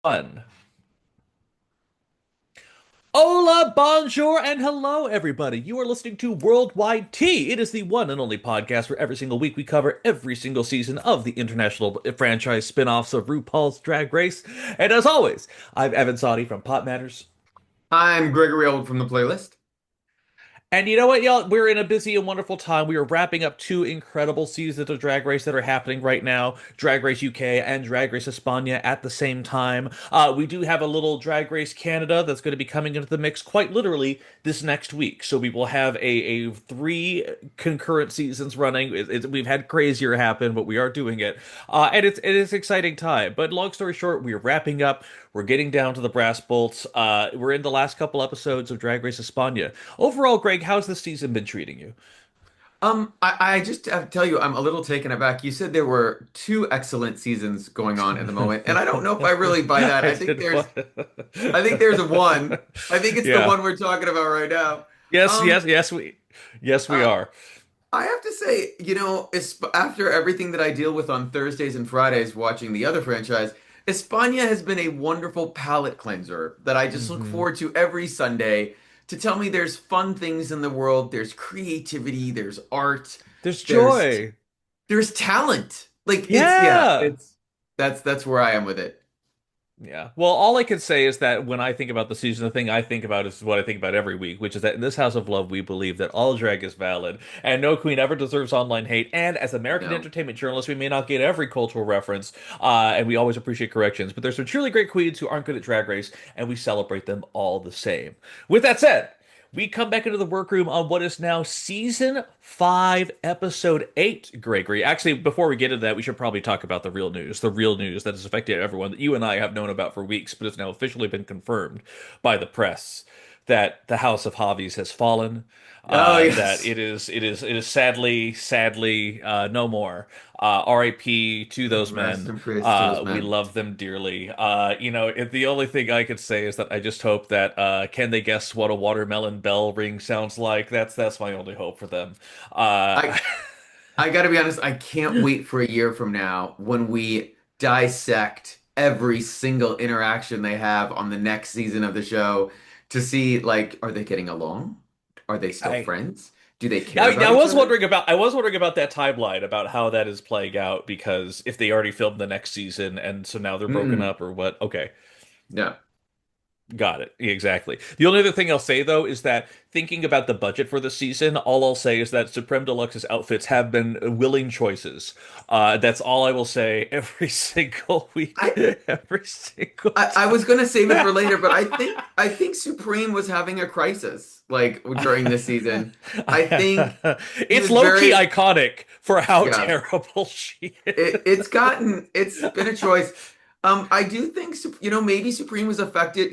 One. Hola, bonjour, and hello, everybody. You are listening to Worldwide Tea. It is the one and only podcast where every single week we cover every single season of the international franchise spin-offs of RuPaul's Drag Race. And as always, I'm Evan Saudi from Pot Matters. I'm Gregory Old from the playlist. And you know what, y'all? We're in a busy and wonderful time. We are wrapping up two incredible seasons of Drag Race that are happening right now. Drag Race UK and Drag Race Espana at the same time. We do have a little Drag Race Canada that's going to be coming into the mix quite literally this next week. So we will have a three concurrent seasons running. We've had crazier happen, but we are doing it. And it is an exciting time. But long story short, we are wrapping up. We're getting down to the brass bolts. We're in the last couple episodes of Drag Race Espana. Overall, Greg, how's this season been treating you? I just have to tell you, I'm a little taken aback. You said there were two excellent seasons going on at the moment, and I don't know if I really buy that. I did what? I think there's a one. I think it's the Yeah. one we're talking about right now. Yes, Um, yes, yes, we uh, are. I have to say, after everything that I deal with on Thursdays and Fridays watching the other franchise, España has been a wonderful palate cleanser that I just look Hmm. forward to every Sunday to tell me there's fun things in the world, there's creativity, there's art, There's there's joy. there's talent. Like Yeah. that's where I am with it. Yeah. Well, all I can say is that when I think about the season, the thing I think about is what I think about every week, which is that in this House of Love, we believe that all drag is valid and no queen ever deserves online hate. And as American No. entertainment journalists, we may not get every cultural reference, and we always appreciate corrections, but there's some truly great queens who aren't good at drag race, and we celebrate them all the same. With that said, we come back into the workroom on what is now season 5, episode 8, Gregory. Actually, before we get into that, we should probably talk about the real news that has affected everyone that you and I have known about for weeks, but has now officially been confirmed by the press that the House of Javis has fallen. Oh That yes. it is sadly, no more. R.I.P. to those Rest men. in praise to those We men. love them dearly. The only thing I could say is that I just hope that can they guess what a watermelon bell ring sounds like? That's my only hope for them. I Uh, I gotta be honest, I can't wait for a year from now when we dissect every single interaction they have on the next season of the show to see, like, are they getting along? Are they still I friends? Do they care I, about I each was other? wondering about I was wondering about that timeline about how that is playing out because if they already filmed the next season and so now they're broken Mm-mm. up or what? Okay. No. Got it. Exactly. The only other thing I'll say though is that thinking about the budget for the season, all I'll say is that Supreme Deluxe's outfits have been willing choices. That's all I will say every single week, I, every single I was gonna save it time. for later, but I think Supreme was having a crisis like during this season. I think he It's was low key very iconic for how yeah. terrible she It's been a choice. I do think maybe Supreme was affected.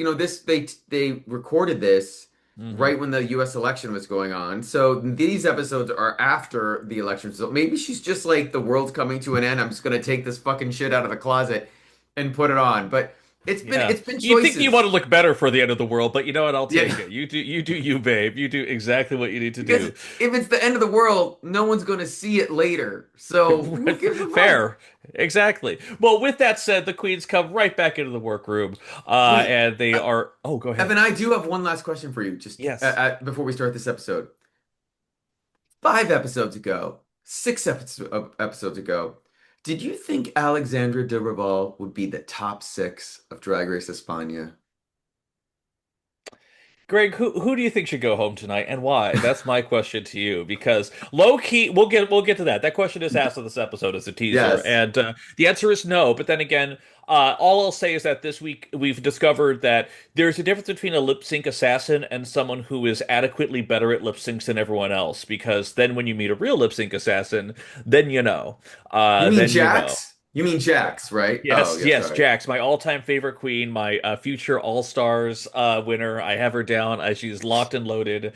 They recorded this is. right when the U.S. election was going on, so these episodes are after the election. So maybe she's just like the world's coming to an end. I'm just gonna take this fucking shit out of the closet and put it on. But Yeah. it's been You'd think you want choices. to look better for the end of the world, but you know what? I'll Yeah, take it. You do you, babe. You do exactly what you need to because do. if it's the end of the world, no one's gonna see it later. So who gives a fuck? Fair. Exactly. Well, with that said, the queens come right back into the workroom, Wait. and they are. Oh, go ahead. Evan, I do have one last question for you, just Yes. before we start this episode. 5 episodes ago, episodes ago, did you think Alexandra de Reval would be the top six of Drag Race España? Greg, who do you think should go home tonight and why? That's my question to you because low key we'll get to that. That question is asked in this episode as a teaser, Yes. and the answer is no. But then again, all I'll say is that this week we've discovered that there's a difference between a lip sync assassin and someone who is adequately better at lip syncs than everyone else. Because then when you meet a real lip sync assassin, then you know. You mean Then you know. Jax? You mean Jax, right? Oh, Yes, yeah, yes, sorry. Jax, my all-time favorite queen, my future All-Stars winner. I have her down. She's locked and loaded.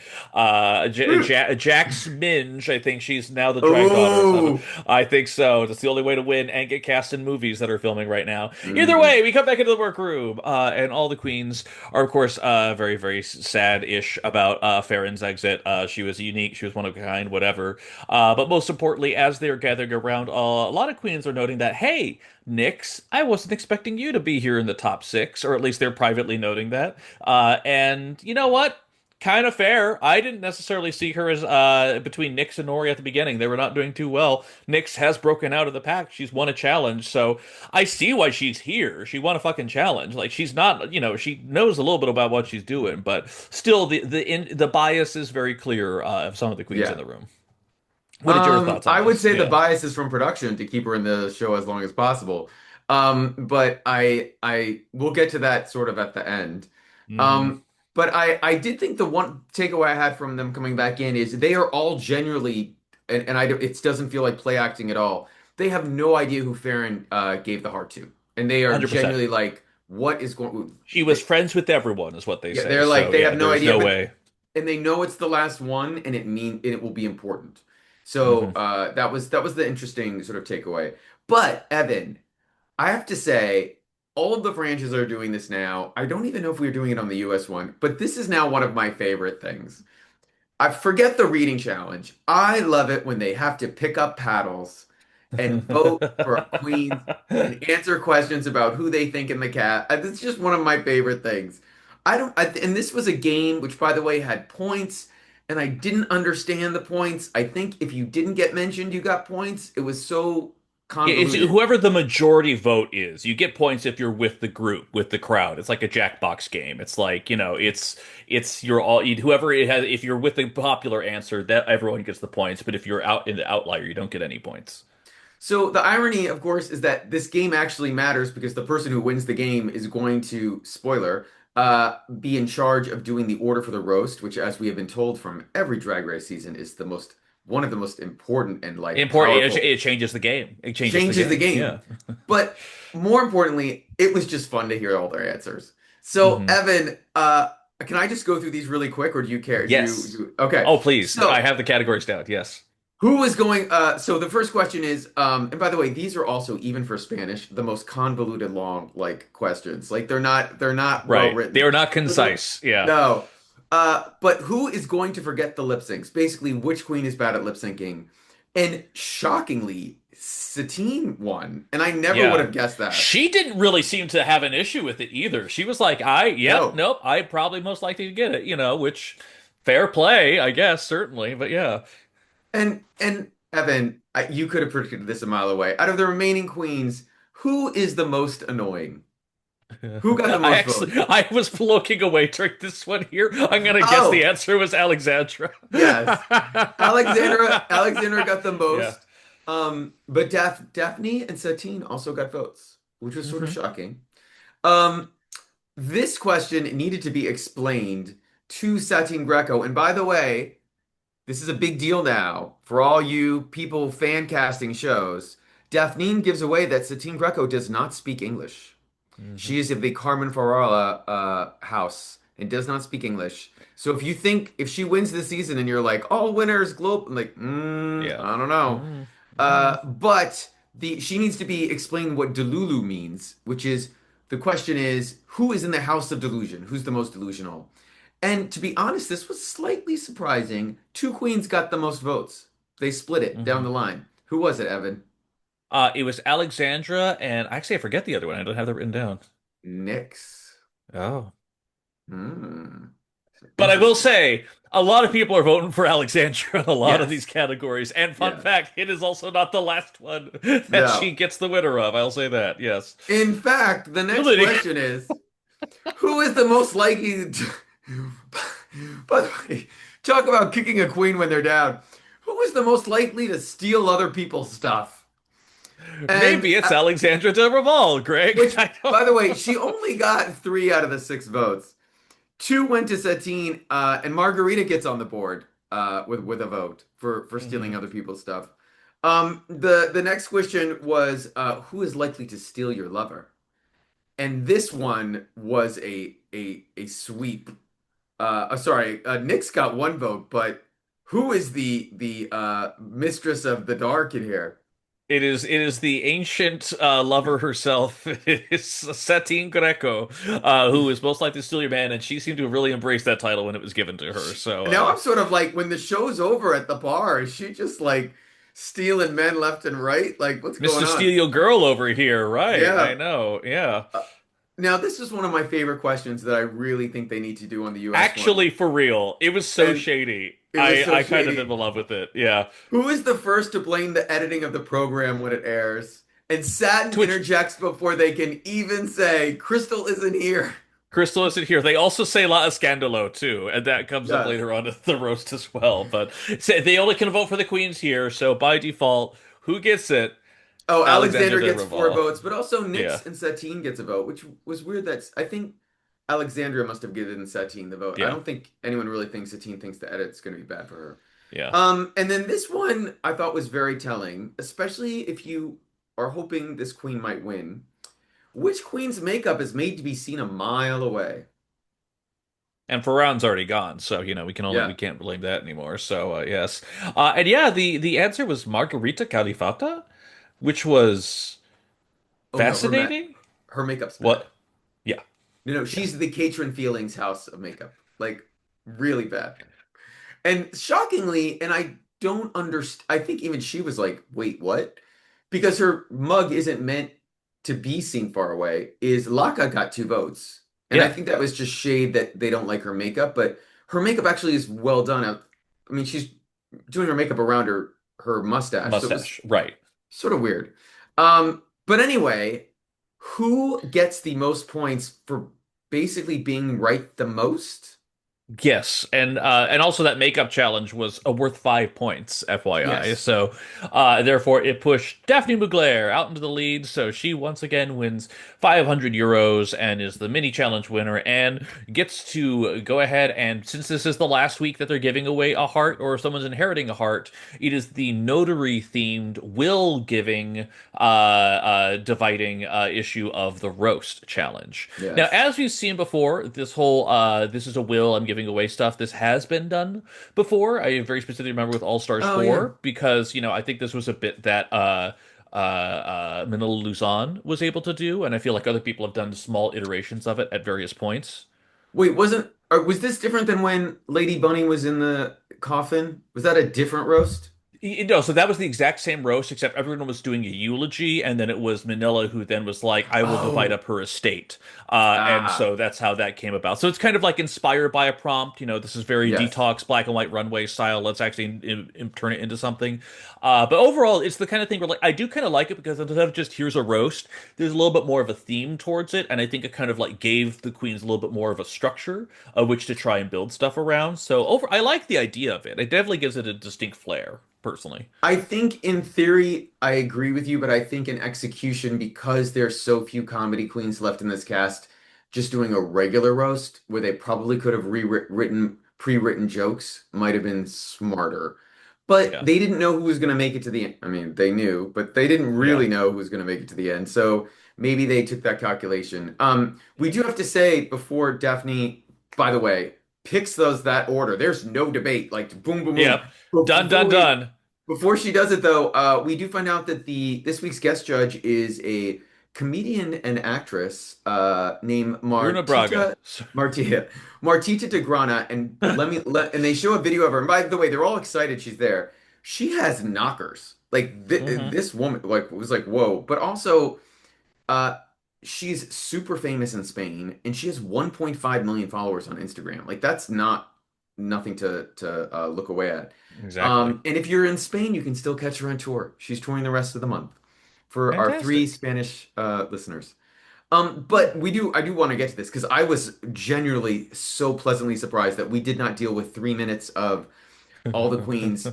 Jax Minge, I think she's now the drag goddess. Oh. I think so. That's the only way to win and get cast in movies that are filming right now. Either Hmm. way, we come back into the workroom, and all the queens are, of course, very, very sad-ish about Farron's exit. She was unique. She was one of a kind, whatever. But most importantly, as they're gathering around, a lot of queens are noting that, hey, hey, Nix, I wasn't expecting you to be here in the top six, or at least they're privately noting that. And you know what? Kind of fair. I didn't necessarily see her as between Nyx and Nori at the beginning. They were not doing too well. Nyx has broken out of the pack. She's won a challenge, so I see why she's here. She won a fucking challenge. Like she's not, she knows a little bit about what she's doing, but still, the bias is very clear of some of the queens in Yeah. the room. What are your thoughts on I would this? say the Yeah. bias is from production to keep her in the show as long as possible. But I will get to that sort of at the end. Hmm. Um, but I did think the one takeaway I had from them coming back in is they are all genuinely, and it doesn't feel like play acting at all. They have no idea who Farron gave the heart to, and they are 100%. genuinely like, what is going? She was friends with everyone, is what they Yeah, say. they're like So they have yeah, no there's idea, no but way. and they know it's the last one, and it will be important. So Hmm. that was the interesting sort of takeaway. But Evan, I have to say, all of the franchises are doing this now. I don't even know if we are doing it on the US one, but this is now one of my favorite things. I forget the reading challenge. I love it when they have to pick up paddles and vote for a queen and answer questions about who they think in the cat. It's just one of my favorite things. And this was a game which, by the way, had points, and I didn't understand the points. I think if you didn't get mentioned, you got points. It was so Yeah, it's convoluted. whoever the majority vote is. You get points if you're with the group, with the crowd. It's like a Jackbox game. It's like, it's you're all whoever it has. If you're with the popular answer, that everyone gets the points. But if you're out in the outlier, you don't get any points. So the irony, of course, is that this game actually matters because the person who wins the game is going to, spoiler, be in charge of doing the order for the roast, which, as we have been told from every Drag Race season, is one of the most important and like Important. It, powerful it changes the game. It changes the changes the game. game. Yeah. But more importantly, it was just fun to hear all their answers. So Hmm. Evan, can I just go through these really quick, or do you care? Yes. Okay. Oh, please. I So have the categories down. Yes. who is going? So the first question is, and by the way, these are also even for Spanish, the most convoluted, long like questions. Like they're not well Right. They written. are not concise. Yeah. No. But who is going to forget the lip syncs? Basically, which queen is bad at lip syncing? And shockingly, Satine won, and I never would Yeah. have guessed that. She didn't really seem to have an issue with it either. She was like, yep, No. nope, I probably most likely to get it, which fair play, I guess, certainly. But yeah. And Evan, you could have predicted this a mile away. Out of the remaining queens, who is the most annoying? Who got the I most actually, votes? I was looking away during this one here. I'm gonna guess the Oh, answer was Alexandra. yes. Alexandra got the Yeah. most. But Daphne and Satine also got votes, which was sort of Hmm. shocking. Um, this question needed to be explained to Satin Greco. And by the way, this is a big deal now for all you people fan casting shows. Daphne gives away that Satine Greco does not speak English. Hmm. She is of the Carmen Farala house and does not speak English. So if she wins this season and you're like, all winners, globe, I'm like, Yeah. I don't know. Mm, mm. But she needs to be explained what Delulu means, which is the question is who is in the house of delusion? Who's the most delusional? And to be honest, this was slightly surprising. Two queens got the most votes. They split it down the Hmm. line. Who was it, Evan? It was Alexandra, and actually, I forget the other one. I don't have that written down. Nyx. Oh. Hmm. But I will Interesting. say, a lot of people are voting for Alexandra in a lot of these Yes. categories. And fun Yes. fact, it is also not the last one that she No. gets the winner of. I'll say that. Yes. In fact, the next Really? question is who is the most likely to... By the way, talk about kicking a queen when they're down. Who is the most likely to steal other people's stuff? And Maybe it's Alexandra de Reval, Greg. which, I don't by the way, know. she only got three out of the six votes. Two went to Satine, and Margarita gets on the board with a vote for stealing Hmm. other people's stuff. The next question was who is likely to steal your lover? And this one was a sweep. Sorry, Nick's got one vote, but who is the mistress of the dark in here? It is the ancient lover herself. It is Satin Greco, who is most likely to steal your man, and she seemed to have really embraced that title when it was given to her. So, Now I'm sort of like when the show's over at the bar, is she just like stealing men left and right. Like, what's Mr. going Steal on? Your Girl over here, right? I Yeah. know, yeah. Uh, Now, this is one of my favorite questions that I really think they need to do on the US one. Actually, for real, it was so And shady. it was so I kind of am shady. in love with it. Yeah. Who is the first to blame the editing of the program when it airs? And Satin To which interjects before they can even say, Crystal isn't here. Crystal isn't here. They also say La Escandalo too, and that comes up Yes. later on in the roast as well. But they only can vote for the queens here, so by default, who gets it? Oh, Alexandra Alexander de gets four Reval. votes, but also Yeah, Nyx and Satine gets a vote, which was weird. That's I think Alexandria must have given Satine the vote. I yeah, don't think anyone really thinks Satine thinks the edit's going to be bad for her. yeah. And then this one I thought was very telling, especially if you are hoping this queen might win. Which queen's makeup is made to be seen a mile away? And Ferran's already gone, so we Yeah. can't blame that anymore. So yes, and yeah, the answer was Margarita Califata, which was Oh no, fascinating. her makeup's bad. What? Yeah, No, yeah, she's the Catherine Feelings house of makeup. Like really bad. And shockingly, and I don't understand, I think even she was like, wait, what? Because her mug isn't meant to be seen far away, is Laka got two votes. And I yeah. think that was just shade that they don't like her makeup, but her makeup actually is well done. I mean, she's doing her makeup around her mustache, so it was Mustache, right? sort of weird. But anyway, who gets the most points for basically being right the most? Yes, and also that makeup challenge was worth 5 points, FYI. Yes. So, therefore, it pushed Daphne Mugler out into the lead. So she once again wins 500 euros and is the mini challenge winner and gets to go ahead and since this is the last week that they're giving away a heart or someone's inheriting a heart, it is the notary themed will giving dividing issue of the roast challenge. Now, Yes. as we've seen before, this whole this is a will, I'm giving away stuff. This has been done before. I very specifically remember with All Stars Oh yeah. 4 because, I think this was a bit that Manila Luzon was able to do, and I feel like other people have done small iterations of it at various points. Wait, wasn't or was this different than when Lady Bunny was in the coffin? Was that a different roast? No, so that was the exact same roast, except everyone was doing a eulogy, and then it was Manila who then was like, "I will divide Oh, up her estate," and ah, so that's how that came about. So it's kind of like inspired by a prompt. This is very yes. detox, black and white runway style. Let's actually turn it into something. But overall, it's the kind of thing where like I do kind of like it because instead of just here's a roast, there's a little bit more of a theme towards it, and I think it kind of like gave the queens a little bit more of a structure of which to try and build stuff around. So I like the idea of it. It definitely gives it a distinct flair, personally. I think in theory, I agree with you, but I think in execution, because there's so few comedy queens left in this cast, just doing a regular roast where they probably could have rewritten pre-written jokes might have been smarter. But Yeah. they didn't know who was going to make it to the end. I mean, they knew, but they didn't Yeah. really know who was going to make it to the end. So maybe they took that calculation. We Yeah. do have to say before Daphne, by the way, picks those that order. There's no debate. Like boom, boom, boom. Yep. But Done, done, done. before she does it though, we do find out that the this week's guest judge is a comedian and actress named Bruna Braga. Martita Martita Degrana, and and they show a video of her. And by the way, they're all excited she's there. She has knockers. Like hmm this woman, like was like whoa. But also, uh, she's super famous in Spain, and she has 1.5 million followers on Instagram. Like that's not nothing to look away at. Exactly. And if you're in Spain, you can still catch her on tour. She's touring the rest of the month for our three Fantastic. Spanish listeners. But I do want to get to this because I was genuinely so pleasantly surprised that we did not deal with 3 minutes of all the queens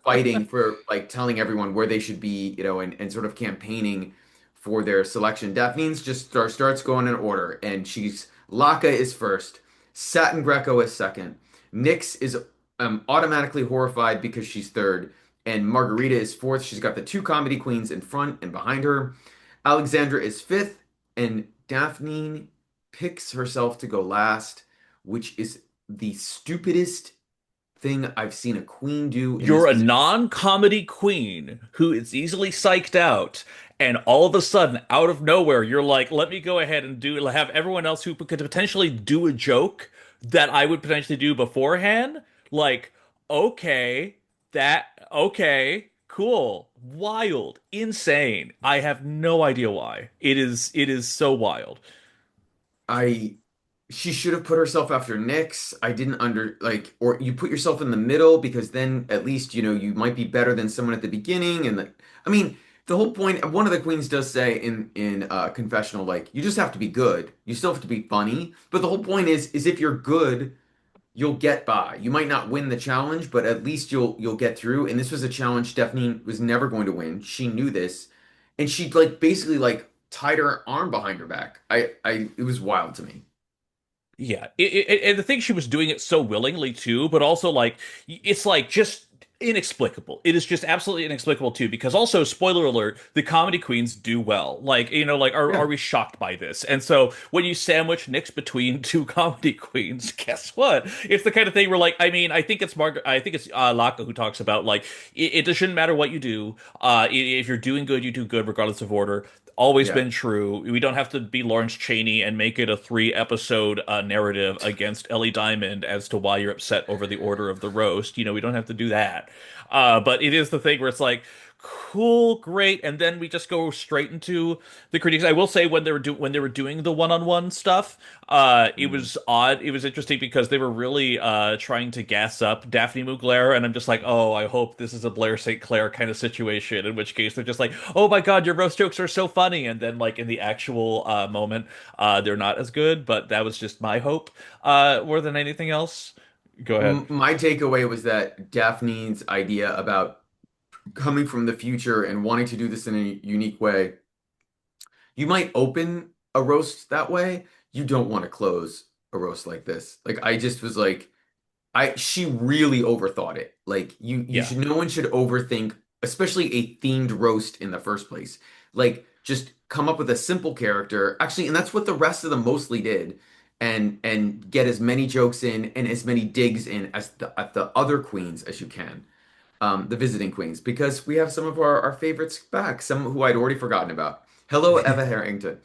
fighting for like telling everyone where they should be, and sort of campaigning for their selection. Daphne's just starts going in order, and she's Laka is first, Satin Greco is second, Nyx is automatically horrified because she's third, and Margarita is fourth. She's got the two comedy queens in front and behind her. Alexandra is fifth, and Daphne picks herself to go last, which is the stupidest thing I've seen a queen do in this You're a position. non-comedy queen who is easily psyched out, and all of a sudden, out of nowhere, you're like, let me go ahead and have everyone else who could potentially do a joke that I would potentially do beforehand. Like, okay, okay, Cool. Wild. Insane. I have no idea why. It is so wild. I She should have put herself after Nyx. I didn't under like or you put yourself in the middle because then at least you might be better than someone at the beginning I mean the whole point one of the queens does say in confessional like you just have to be good. You still have to be funny, but the whole point is if you're good, you'll get by. You might not win the challenge, but at least you'll get through. And this was a challenge Stephanie was never going to win. She knew this, and she like basically like tied her arm behind her back. I it was wild to me. Yeah, and the thing she was doing it so willingly too, but also like it's like just inexplicable. It is just absolutely inexplicable too, because also spoiler alert, the comedy queens do well. Like like are Yeah. we shocked by this? And so when you sandwich Nyx between two comedy queens, guess what? It's the kind of thing where like I think it's I think it's Laka who talks about like it shouldn't matter what you do. If you're doing good, you do good regardless of order. Always Yeah. been true. We don't have to be Lawrence Chaney and make it a 3 episode narrative against Ellie Diamond as to why you're upset over the order of the roast. We don't have to do that. But it is the thing where it's like, cool, great, and then we just go straight into the critiques. I will say when they were doing the one-on-one stuff, it Mm. was odd. It was interesting because they were really trying to gas up Daphne Mugler, and I'm just like, oh, I hope this is a Blair St. Clair kind of situation. In which case they're just like, oh my God, your roast jokes are so funny, and then like in the actual moment, they're not as good. But that was just my hope more than anything else. Go ahead. My takeaway was that Daphne's idea about coming from the future and wanting to do this in a unique way, you might open a roast that way. You don't want to close a roast like this. Like I just was like, she really overthought it. Like you Yeah. should no one should overthink, especially a themed roast in the first place. Like just come up with a simple character. Actually, and that's what the rest of them mostly did. And get as many jokes in and as many digs in as the other queens as you can. The visiting queens, because we have some of our favorites back, some who I'd already forgotten about. Hello, Eva Harrington.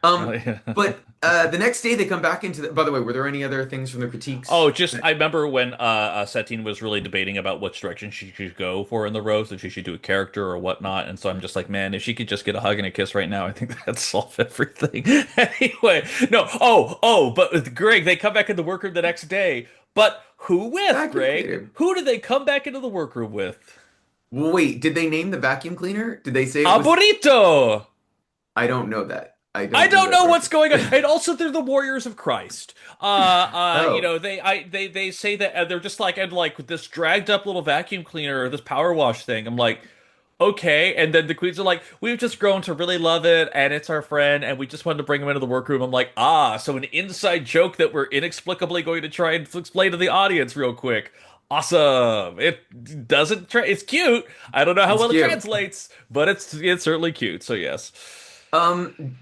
Oh, Um, yeah. but the next day they come back into by the way, were there any other things from the critiques? Oh, just I remember when Satin was really debating about which direction she should go for in the roast, if she should do a character or whatnot, and so I'm just like, man, if she could just get a hug and a kiss right now, I think that'd solve everything. Anyway, no, but with Greg, they come back in the workroom the next day, but who with, Vacuum Greg? cleaner. Who did they come back into the workroom with? Well, wait, did they name the vacuum cleaner? Did they say it A was? burrito! I don't know that. I I don't know don't that know what's person. going on. And also they're the Warriors of Christ. Oh, They say that they're just like and like with this dragged up little vacuum cleaner or this power wash thing. I'm like, okay. And then the queens are like, we've just grown to really love it, and it's our friend, and we just wanted to bring him into the workroom. I'm like, so an inside joke that we're inexplicably going to try and explain to the audience real quick. Awesome. It doesn't it's cute. I don't know how it's well it cute. translates, but it's certainly cute. So yes.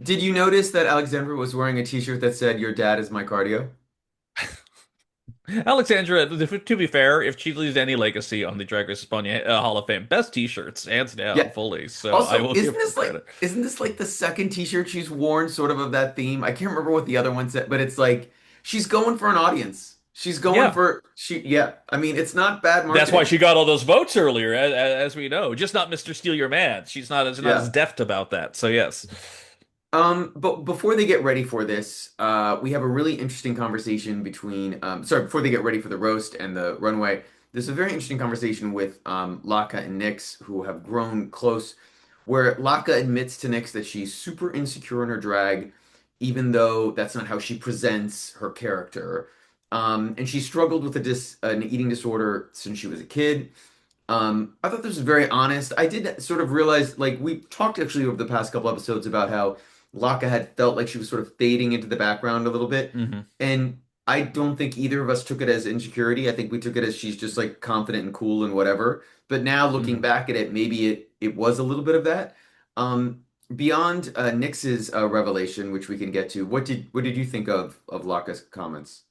Did you notice that Alexandra was wearing a t-shirt that said "Your dad is my cardio"? Alexandra, to be fair, if she leaves any legacy on the Drag Race España Hall of Fame, best t-shirts, hands down, Yeah. fully. So I Also, will give her credit. isn't this like the second t-shirt she's worn sort of that theme? I can't remember what the other one said, but it's like she's going for an audience. She's going Yeah, for yeah. I mean, it's not bad that's why marketing. she got all those votes earlier, as we know. Just not Mr. Steal Your Man. She's not as Yeah. deft about that. So yes. But before they get ready for this, we have a really interesting conversation between, sorry, before they get ready for the roast and the runway, there's a very interesting conversation with Laka and Nyx, who have grown close, where Laka admits to Nyx that she's super insecure in her drag, even though that's not how she presents her character. And she struggled with an eating disorder since she was a kid. I thought this was very honest. I did sort of realize, like, we talked actually over the past couple episodes about how Laka had felt like she was sort of fading into the background a little bit. Hmm. And I don't think either of us took it as insecurity. I think we took it as she's just like confident and cool and whatever. But now looking Hmm. back at it, maybe it was a little bit of that. Beyond Nyx's revelation, which we can get to, what did you think of Laka's comments?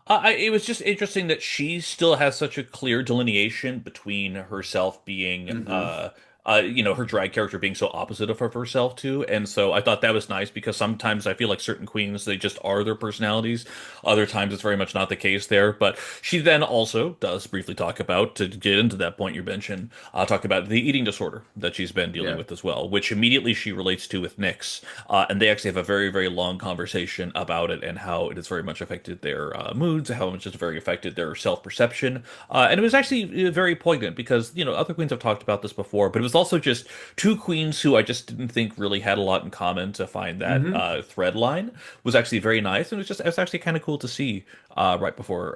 It was just interesting that she still has such a clear delineation between herself being Hmm. her drag character being so opposite of herself too. And so I thought that was nice because sometimes I feel like certain queens, they just are their personalities. Other times it's very much not the case there. But she then also does briefly talk about, to get into that point you mentioned, talk about the eating disorder that she's been dealing Yeah. with as well, which immediately she relates to with Nyx. And they actually have a very, very long conversation about it and how it has very much affected their moods, how much it's very affected their self-perception. And it was actually very poignant because, other queens have talked about this before, but it was also just two queens who I just didn't think really had a lot in common. To find that Hmm. thread line was actually very nice. And it was actually kind of cool to see right before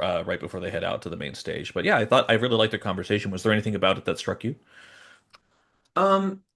they head out to the main stage. But yeah, I really liked their conversation. Was there anything about it that struck you?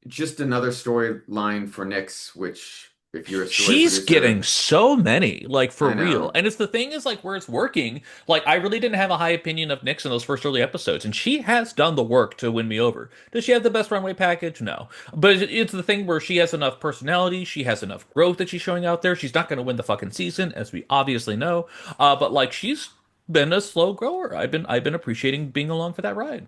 Just another storyline for Nyx, which if you're a story She's getting producer, so many, like for I real. know. And it's the thing is like where it's working. Like I really didn't have a high opinion of Nyx in those first early episodes, and she has done the work to win me over. Does she have the best runway package? No. But it's the thing where she has enough personality, she has enough growth that she's showing out there. She's not going to win the fucking season, as we obviously know. But like she's been a slow grower. I've been appreciating being along for that ride.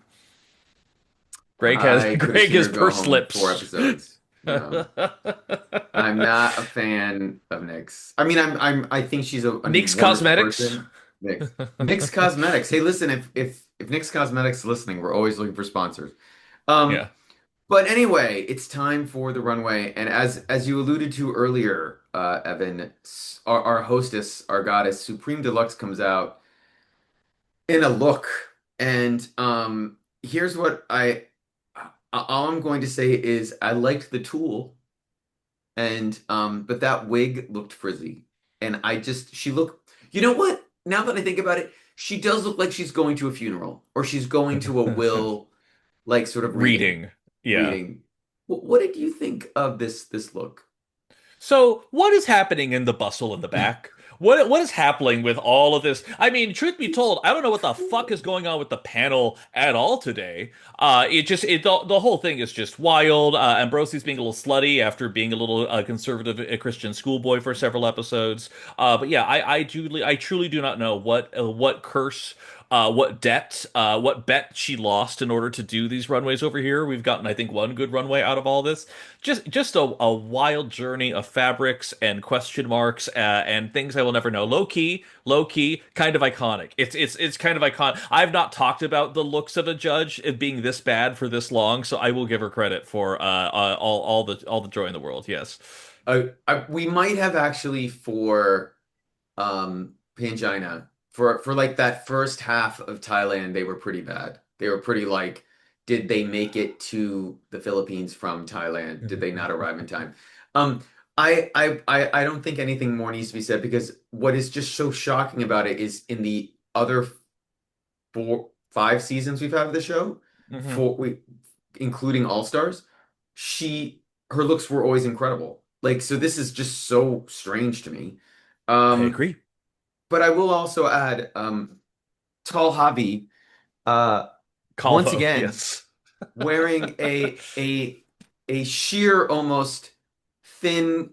Greg has I could have Greg seen has her go pursed home four lips. episodes. I'm not a fan of Nyx. I mean, I think she's a Nyx wonderful Cosmetics. person. Nyx Cosmetics. Hey, listen, if Nyx Cosmetics is listening, we're always looking for sponsors. Um, Yeah. but anyway, it's time for the runway, and as you alluded to earlier, Evan, our hostess, our goddess, Supreme Deluxe comes out in a look, and here's what all I'm going to say is I liked the tool. And but that wig looked frizzy. And she looked, you know what? Now that I think about it, she does look like she's going to a funeral or she's going to a will, like sort of reading. Reading. Yeah. Reading. What did you think of this look? So, what is happening in the bustle in the back? What is happening with all of this? I mean, truth be It's told, I don't know what the fuck cool. is going on with the panel at all today. The whole thing is just wild. Ambrosie's being a little slutty after being a little conservative Christian schoolboy for several episodes. But yeah, I truly do not know what curse. What bet she lost in order to do these runways over here. We've gotten, I think, one good runway out of all this. Just a wild journey of fabrics and question marks and things I will never know. Low key, kind of iconic. It's kind of iconic. I've not talked about the looks of a judge being this bad for this long, so I will give her credit for all the joy in the world. Yes. We might have actually for Pangina for like that first half of Thailand, they were pretty bad. They were pretty like, did they make it to the Philippines from Thailand? Did they not arrive in time? Um, I don't think anything more needs to be said because what is just so shocking about it is in the other 5 seasons we've had of the show, Hmm. for we including All Stars, she her looks were always incredible. Like so, this is just so strange to me. I Um, agree. but I will also add, Tall Javi, uh, once Calvo, again yes. wearing a sheer, almost thin,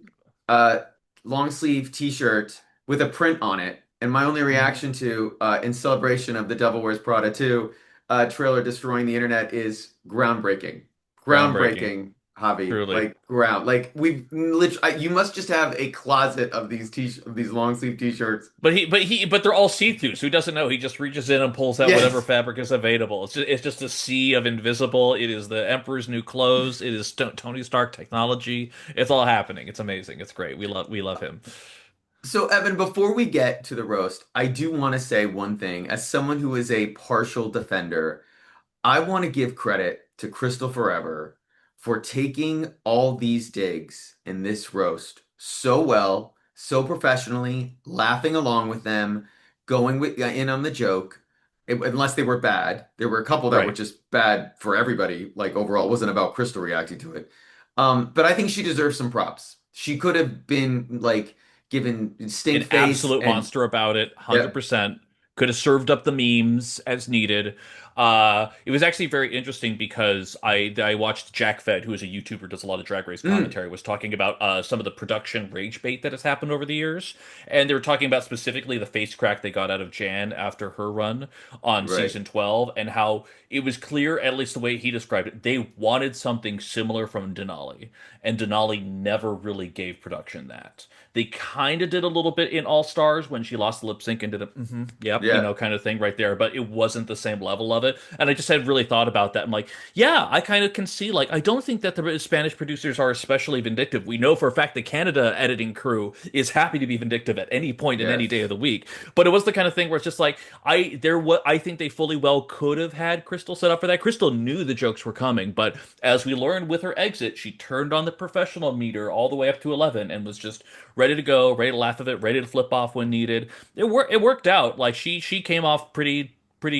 uh, long sleeve T-shirt with a print on it. And my only Mhm. reaction to, in celebration of The Devil Wears Prada 2, trailer destroying the internet is groundbreaking. Groundbreaking, Groundbreaking, Javi. truly. Like like we've literally, you must just have a closet of these long sleeve T-shirts. But they're all see-through, so he doesn't know. He just reaches in and pulls out whatever Yes. fabric is available. It's just a sea of invisible. It is the Emperor's new clothes. It is Tony Stark technology. It's all happening. It's amazing. It's great. We love him. So, Evan, before we get to the roast, I do want to say one thing. As someone who is a partial defender, I want to give credit to Crystal Forever for taking all these digs in this roast so well, so professionally, laughing along with them, going in on the joke. Unless they were bad, there were a couple that were Right. just bad for everybody. Like overall, it wasn't about Crystal reacting to it. But I think she deserves some props. She could have been like given An stink face absolute and monster about it, yep. 100%. Could have served up the memes as needed. It was actually very interesting because I watched Jack Fed, who is a YouTuber, does a lot of Drag Race Mm, commentary, was talking about some of the production rage bait that has happened over the years, and they were talking about specifically the face crack they got out of Jan after her run on right. season 12, and how it was clear, at least the way he described it, they wanted something similar from Denali, and Denali never really gave production that. They kind of did a little bit in All Stars when she lost the lip sync and did a yep, Yeah. kind of thing right there, but it wasn't the same level of it. And I just had really thought about that. I'm like, yeah, I kind of can see, like, I don't think that the Spanish producers are especially vindictive. We know for a fact the Canada editing crew is happy to be vindictive at any point in any day of Yes. the week. But it was the kind of thing where it's just like, I think they fully well could have had Crystal set up for that. Crystal knew the jokes were coming, but as we learned with her exit, she turned on the professional meter all the way up to 11 and was just ready to go, ready to laugh at it, ready to flip off when needed. It worked out. Like she came off pretty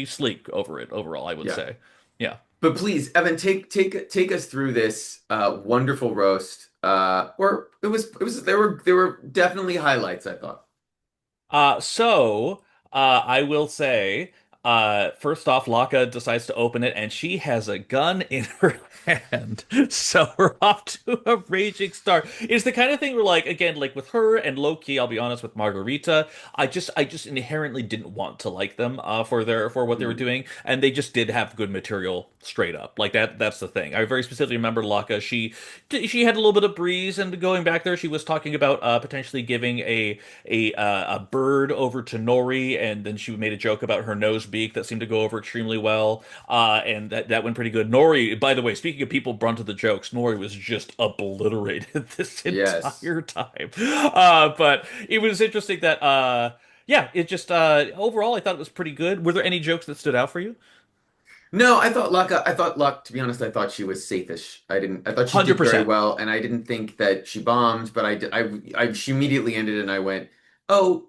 sleek over it overall, I would Yeah. say. Yeah. But please, Evan, take us through this wonderful roast. Or there were definitely highlights, I thought. So I will say, first off, Laka decides to open it, and she has a gun in her hand. So we're off to a raging start. It's the kind of thing where, like, again, like with her and Loki, I'll be honest, with Margarita, I just inherently didn't want to like them for what they were Mm. doing, and they just did have good material straight up. Like that. That's the thing. I very specifically remember Laka. She had a little bit of breeze, and going back there, she was talking about potentially giving a bird over to Nori, and then she made a joke about her nose beak that seemed to go over extremely well, and that went pretty good. Nori, by the way, speaking of people brunt of the jokes, Nori was just obliterated this Yes. entire time. But it was interesting that yeah, it just overall I thought it was pretty good. Were there any jokes that stood out for you? No, I thought Luck, to be honest, I thought she was safe-ish. I thought she did very 100%. well, and I didn't think that she bombed, but she immediately ended, and I went, oh,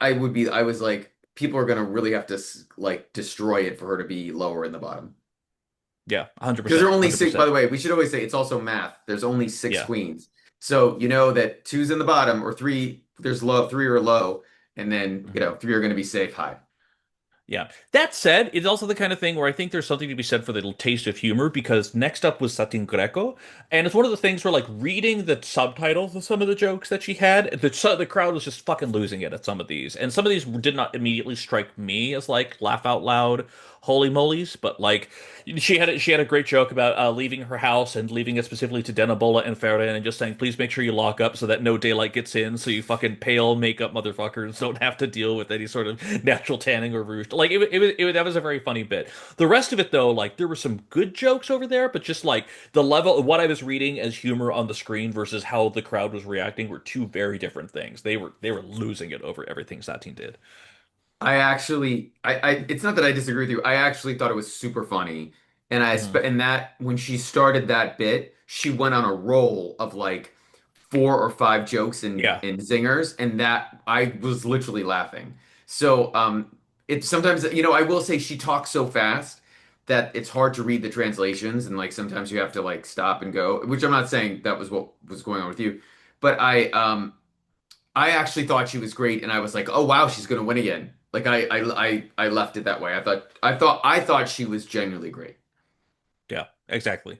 I was like, people are gonna really have to like destroy it for her to be lower in the bottom. Yeah, Because there 100%. are only six, by 100%. the way, we should always say it's also math. There's only six Yeah. queens. So you know that two's in the bottom, or three, there's low, three are low, and then Mhm. three are gonna be safe high. Yeah. That said, it's also the kind of thing where I think there's something to be said for the taste of humor because next up was Satin Greco, and it's one of the things where like reading the subtitles of some of the jokes that she had, the crowd was just fucking losing it at some of these, and some of these did not immediately strike me as like laugh out loud, holy molies, but like she had a great joke about leaving her house and leaving it specifically to Denabola and Ferren and just saying please make sure you lock up so that no daylight gets in, so you fucking pale makeup motherfuckers don't have to deal with any sort of natural tanning or rouge. Like that was a very funny bit. The rest of it though, like there were some good jokes over there, but just like the level of what I was reading as humor on the screen versus how the crowd was reacting were two very different things. They were losing it over everything Satin did. It's not that I disagree with you. I actually thought it was super funny, and Mhm. and that when she started that bit, she went on a roll of like four or five jokes Yeah. and zingers, and that I was literally laughing. So, it's sometimes I will say she talks so fast that it's hard to read the translations, and like sometimes you have to like stop and go. Which I'm not saying that was what was going on with you, but I actually thought she was great, and I was like, "Oh wow, she's gonna win again." Like I left it that way. I thought she was genuinely great. Yeah, exactly.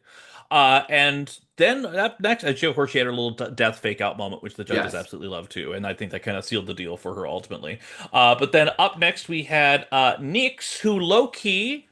And then up next, and she, of course, she had her little death fake out moment, which the judges Yes. absolutely loved too, and I think that kind of sealed the deal for her ultimately. But then up next we had Nix, who low key,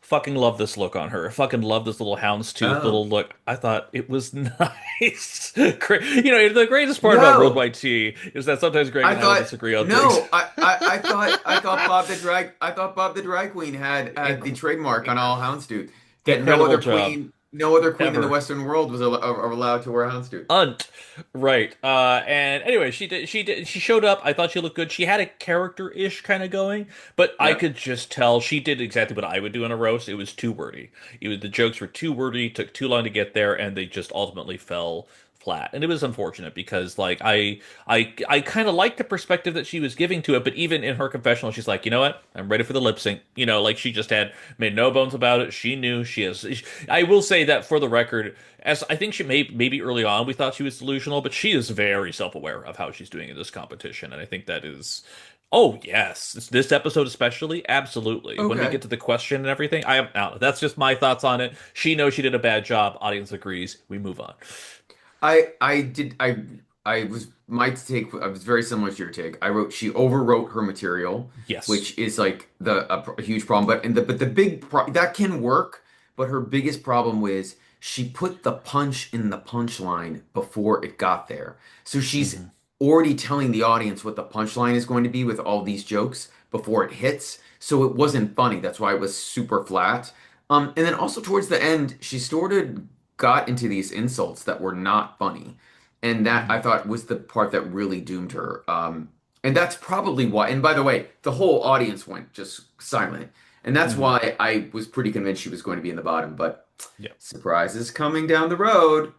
fucking love this look on her. Fucking love this little houndstooth Oh little look. I thought it was nice. The greatest part about no, Worldwide T is that sometimes Greg I and I will thought disagree on things. no, I thought Bob the drag queen had the Inc- trademark on all houndstooth. That Incredible job no other queen in the ever. Western world are allowed to wear houndstooth. Unt. Right. And anyway, she showed up. I thought she looked good. She had a character-ish kind of going, but I Yep. could just tell she did exactly what I would do in a roast. It was too wordy. The jokes were too wordy, took too long to get there, and they just ultimately fell flat. And it was unfortunate because like I kind of liked the perspective that she was giving to it, but even in her confessional, she's like, you know what? I'm ready for the lip sync. Like she just had made no bones about it. She knew she is. I will say that for the record, as I think maybe early on we thought she was delusional, but she is very self-aware of how she's doing in this competition, and I think that is Oh yes, this episode especially, absolutely. When we Okay. get to the question and everything, I am out. That's just my thoughts on it. She knows she did a bad job. Audience agrees. We move on. I did I was my take I was very similar to your take. I wrote she overwrote her material, Yes. which is like a huge problem. But the big pro that can work, but her biggest problem was she put the punch in the punchline before it got there. So she's Hmm. already telling the audience what the punchline is going to be with all these jokes before it hits. So it wasn't funny. That's why it was super flat. And then also towards the end, she started got into these insults that were not funny. And that I Hmm. thought was the part that really doomed her. And that's probably why, and by the way, the whole audience went just silent. And that's Hmm. why I was pretty convinced she was going to be in the bottom. But Yeah. surprises coming down the road.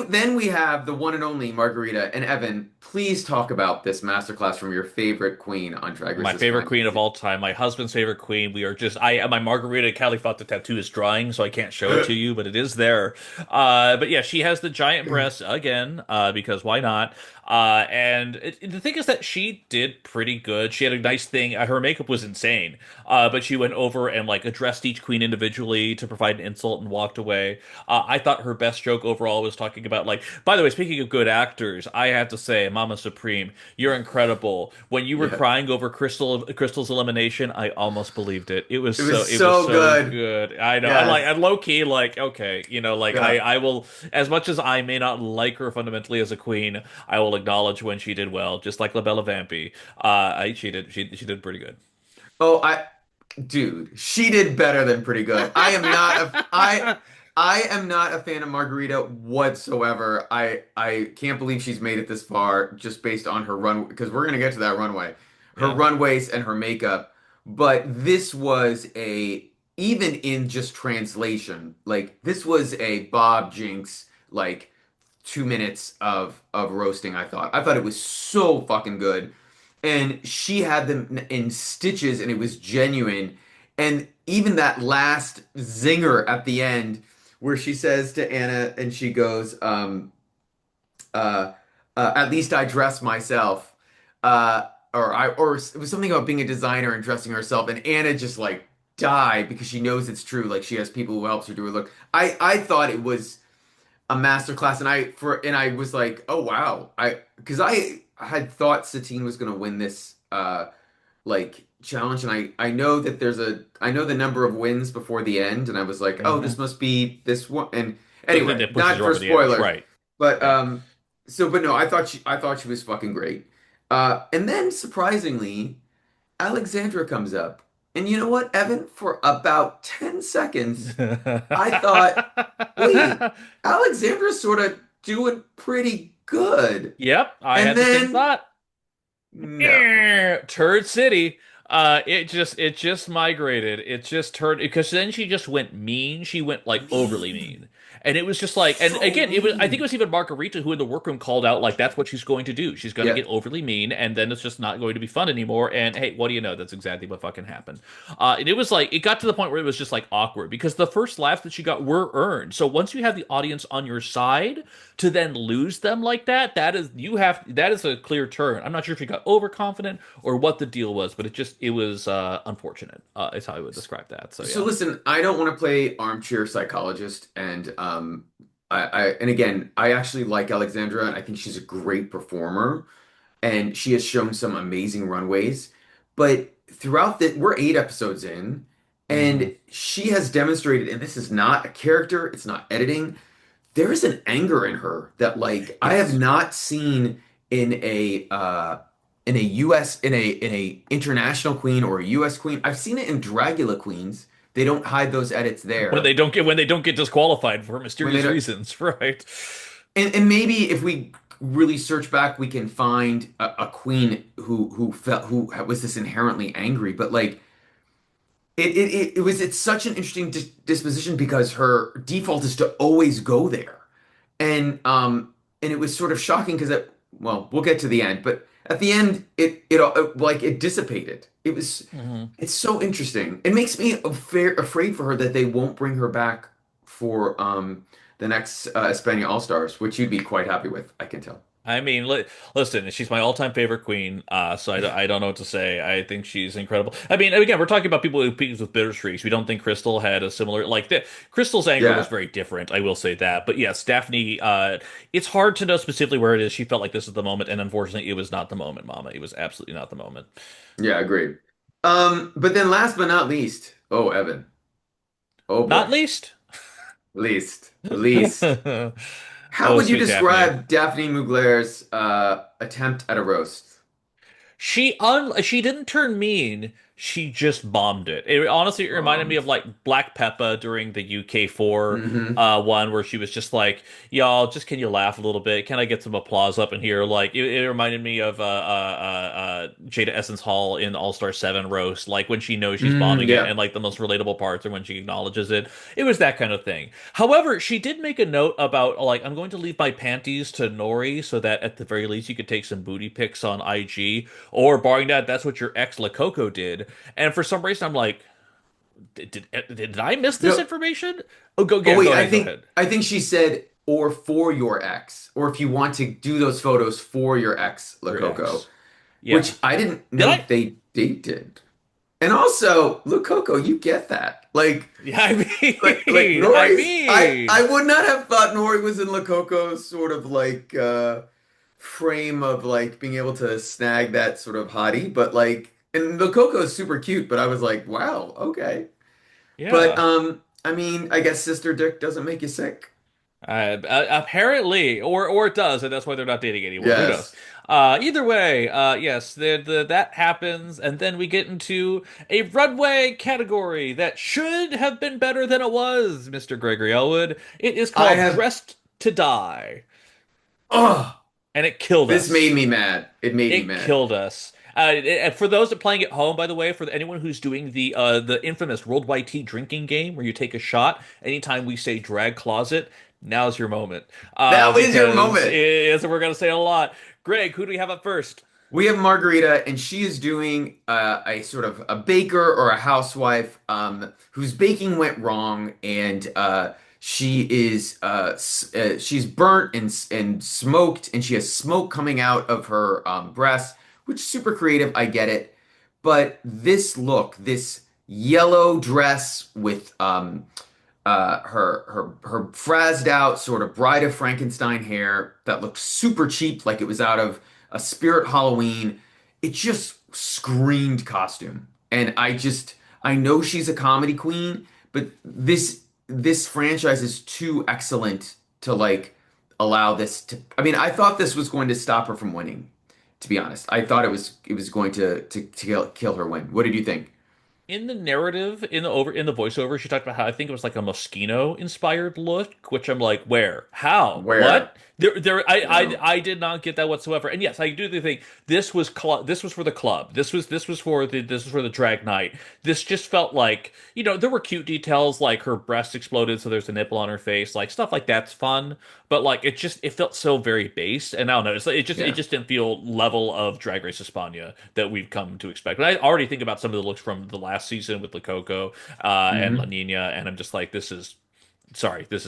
Then we have the one and only Margarita. And Evan, please talk about this masterclass from your favorite queen on Drag Race My favorite España. queen of all time, my husband's favorite queen. We are just I my Margarita Califata tattoo is drying, so I can't show it to you, but it is there. But yeah, she has the giant breasts again, because why not? The thing is that she did pretty good. She had a nice thing. Her makeup was insane, but she went over and like addressed each queen individually to provide an insult and walked away. I thought her best joke overall was talking about like. By the way, speaking of good actors, I have to say, Mama Supreme, you're incredible. When you were Yeah. crying over Crystal's elimination, I almost believed it. It was It was so so good. good. I know. Yes. I'm low key like okay, like Yeah. I will as much as I may not like her fundamentally as a queen, I will acknowledge when she did well, just like La Bella Vampi. She did pretty good. Oh, dude, she did better than pretty good. I am not a fan of Margarita whatsoever. I can't believe she's made it this far just based on her run because we're gonna get to that runway. Her Yeah. runways and her makeup. But this was a even in just translation, like this was a Bob Jinx like 2 minutes of roasting, I thought it was so fucking good. And she had them in stitches and it was genuine. And even that last zinger at the end where she says to Anna and she goes, uh, at least I dress myself. Or it was something about being a designer and dressing herself. And Anna just like died because she knows it's true. Like she has people who helps her do her look. I thought it was a masterclass, and I was like, oh wow, because I had thought Satine was going to win this like challenge, and I know that I know the number of wins before the end, and I was like, oh, this Hmm. must be this one. And The thing anyway, that pushes not her for over the edge, spoilers, right? but Yeah. but no, I thought she was fucking great. And then surprisingly, Alexandra comes up, and you know what, Evan, for about 10 seconds, I thought. Wait, Alexandra's sort of doing pretty good. Yep, I And had the same then, thought. no. Turd City. It just migrated. It just turned because then she just went mean. She went like overly Mean. mean. And it was just like, and So again, it was, I think it mean. was even Margarita who in the workroom called out, like, that's what she's going to do. She's going to Yeah. get overly mean, and then it's just not going to be fun anymore. And hey, what do you know? That's exactly what fucking happened. And it was like, it got to the point where it was just like awkward because the first laughs that she got were earned. So once you have the audience on your side, to then lose them like that, that is a clear turn. I'm not sure if he got overconfident or what the deal was, but it was unfortunate. Is how I would describe that. So So yeah. listen, I don't want to play armchair psychologist, and and again, I actually like Alexandra, and I think she's a great performer, and she has shown some amazing runways. But throughout we're 8 episodes in, Hmm. and she has demonstrated, and this is not a character, it's not editing. There is an anger in her that like I have Yes. not seen in a US in a international queen or a US queen. I've seen it in Dragula queens. They don't hide those edits there. When they don't get disqualified for When they mysterious don't, reasons, right? and maybe if we really search back, we can find a queen who was this inherently angry. But like it's such an interesting disposition because her default is to always go there. And it was sort of shocking because well, we'll get to the end, but at the end like it dissipated. Hmm. It's so interesting. It makes me afraid for her that they won't bring her back for the next Espana All Stars, which you'd be quite happy with, I can tell. I mean, listen, she's my all-time favorite queen, so I don't know what to say. I think she's incredible. I mean, again, we're talking about people who peaked with bitter streaks. We don't think Crystal had a similar like Crystal's anger was Yeah. very different. I will say that. But yes, Daphne. It's hard to know specifically where it is. She felt like this is the moment, and unfortunately, it was not the moment, Mama. It was absolutely not the moment. Yeah, agreed. But then last but not least, oh, Evan. Oh Not boy. least. Least. How Oh, would you sweet Daphne. describe Daphne Mugler's attempt at a roast? She didn't turn mean. She just bombed it. It honestly it reminded me of like Black Peppa during the UK4 Mm-hmm. one where she was just like, "Y'all, just can you laugh a little bit? Can I get some applause up in here?" Like it reminded me of Jada Essence Hall in All Star 7 roast, like when she knows she's bombing it, Yeah. and like the most relatable parts are when she acknowledges it. It was that kind of thing. However, she did make a note about like I'm going to leave my panties to Nori so that at the very least you could take some booty pics on IG. Or barring that, that's what your ex Lococo did. And for some reason, I'm like, did I miss this No. information? Oh, Oh go wait, ahead, go ahead. I think she said or for your ex, or if you want to do those photos for your ex, Your Lococo, ex. Yeah. which I didn't Did know I? they dated. And also, Lococo, you get that. Yeah, I Like mean, I Nori's mean, I would not have thought Nori was in Lococo's sort of frame of like being able to snag that sort of hottie, but like and Lococo is super cute, but I was like, wow, okay. But yeah. I mean, I guess sister dick doesn't make you sick. Apparently, or it does, and that's why they're not dating anymore. Who knows? Yes. Either way, yes, that happens, and then we get into a runway category that should have been better than it was, Mr. Gregory Elwood. It is I called have Dressed to Die, oh, and it killed this made us. me mad. It made me It mad. killed us. For those that playing at home, by the way, for anyone who's doing the infamous worldwide tea drinking game where you take a shot anytime we say drag closet, now's your moment. That was your Because moment. we're gonna say a lot. Greg, who do we have up first? We have Margarita, and she is doing a sort of a baker or a housewife whose baking went wrong, and she's burnt and smoked, and she has smoke coming out of her breasts, which is super creative. I get it, but this look, this yellow dress with her frazzed out sort of Bride of Frankenstein hair that looked super cheap, like it was out of a Spirit Halloween. It just screamed costume, and I know she's a comedy queen, but this franchise is too excellent to like allow this to. I mean, I thought this was going to stop her from winning. To be honest, I thought it was going to kill her win. What did you think? In the narrative, in the voiceover, she talked about how I think it was like a Moschino inspired look, which I'm like, where, how, Where? what? No. I did not get that whatsoever. And yes, I do think this was for the club. This was for the drag night. This just felt like there were cute details like her breast exploded, so there's a nipple on her face, like stuff like that's fun. But like it felt so very base, and I don't know. It Yeah. just didn't feel level of Drag Race Espana that we've come to expect. But I already think about some of the looks from the last season with La Coco and La Hmm. Nina, and I'm just like, this is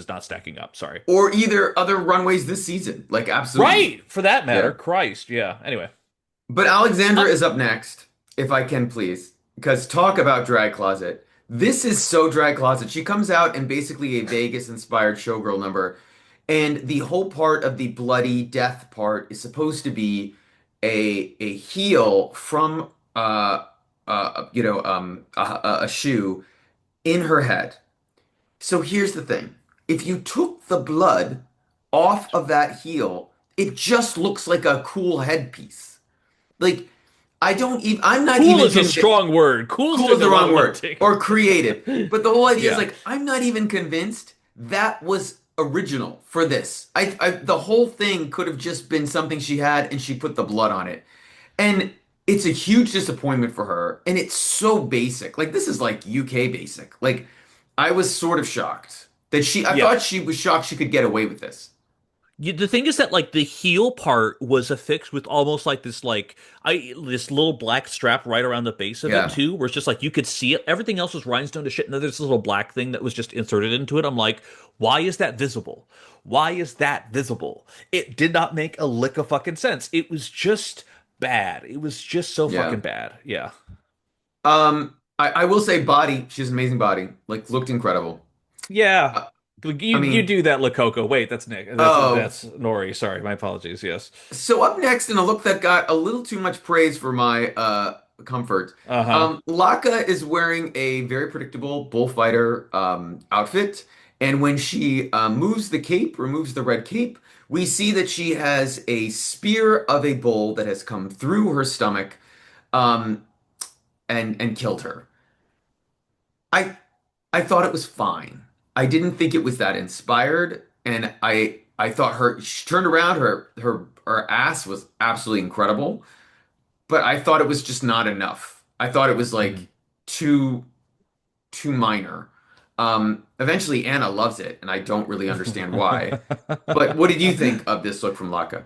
not stacking up. Sorry. Or either other runways this season. Like, absolutely. Right, for that matter. Yeah. Christ, yeah. Anyway, But Alexandra uh, is up next, if I can please. Because talk about drag closet. This is so drag closet. She comes out in basically a Vegas-inspired showgirl number, and the whole part of the bloody death part is supposed to be a heel from a shoe in her head. So here's the thing. If you took the blood off of that heel, it just looks like a cool headpiece. Like, I'm not cool even is a convinced. strong word. Cool's Cool is doing a the lot wrong of word. lifting. Or creative. But the whole idea is Yeah. like, I'm not even convinced that was original for this. The whole thing could have just been something she had and she put the blood on it. And it's a huge disappointment for her. And it's so basic. Like, this is like UK basic. Like, I was sort of shocked I Yeah. thought she was shocked she could get away with this. The thing is that like the heel part was affixed with almost like this little black strap right around the base of it Yeah. too, where it's just like you could see it. Everything else was rhinestone to shit, and then there's this little black thing that was just inserted into it. I'm like, why is that visible? Why is that visible? It did not make a lick of fucking sense. It was just bad. It was just so fucking Yeah. bad. Yeah. I will say body, she has an amazing body. Like looked incredible. Yeah. Uh, I You mean, do that, Lakoko. Wait, that's Nick. oh, That's Nori. Sorry, my apologies. Yes. so up next in a look that got a little too much praise for my comfort. Uh-huh. Laka is wearing a very predictable bullfighter outfit, and when she moves the cape, removes the red cape, we see that she has a spear of a bull that has come through her stomach um, and killed her. I I thought it was fine. I didn't think it was that inspired, and I thought she turned around, her ass was absolutely incredible, but I thought it was just not enough. I thought it was Mhm. like too too minor. Eventually Anna loves it, and I don't really understand why. But what did you think of this look from Laka?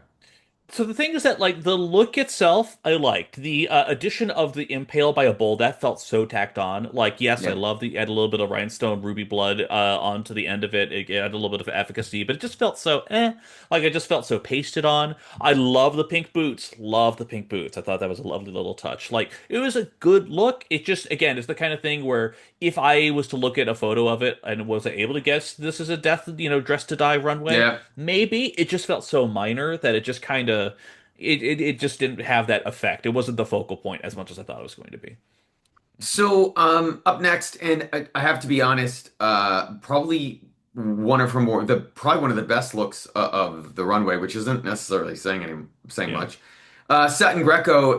So the thing is that like the look itself, I liked the addition of the impale by a bull that felt so tacked on. Like, yes, I Yeah. love the add a little bit of rhinestone ruby blood onto the end of it. It added a little bit of efficacy, but it just felt so eh. Like it just felt so pasted on. I love the pink boots. Love the pink boots. I thought that was a lovely little touch. Like it was a good look. It just again, it's the kind of thing where if I was to look at a photo of it and was able to guess this is a death, dressed to die runway, Yeah. maybe it just felt so minor that it just kind of it just didn't have that effect. It wasn't the focal point as much as I thought it was going to be. So, up next, and I have to be honest, probably probably one of the best looks of the runway, which isn't necessarily saying Yeah. much. Satin Greco,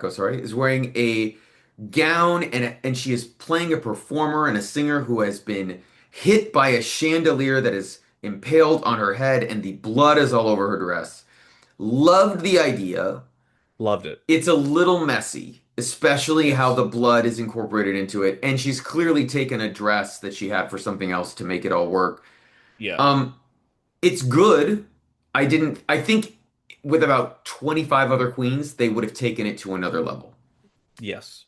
sorry, is wearing a gown, and she is playing a performer and a singer who has been hit by a chandelier that is impaled on her head, and the blood is all over her dress. Loved the idea. Loved it. It's a little messy, especially how Yes. the blood is incorporated into it, and she's clearly taken a dress that she had for something else to make it all work. Yeah. Um, it's good. I think with about 25 other queens, they would have taken it to another level. Yes.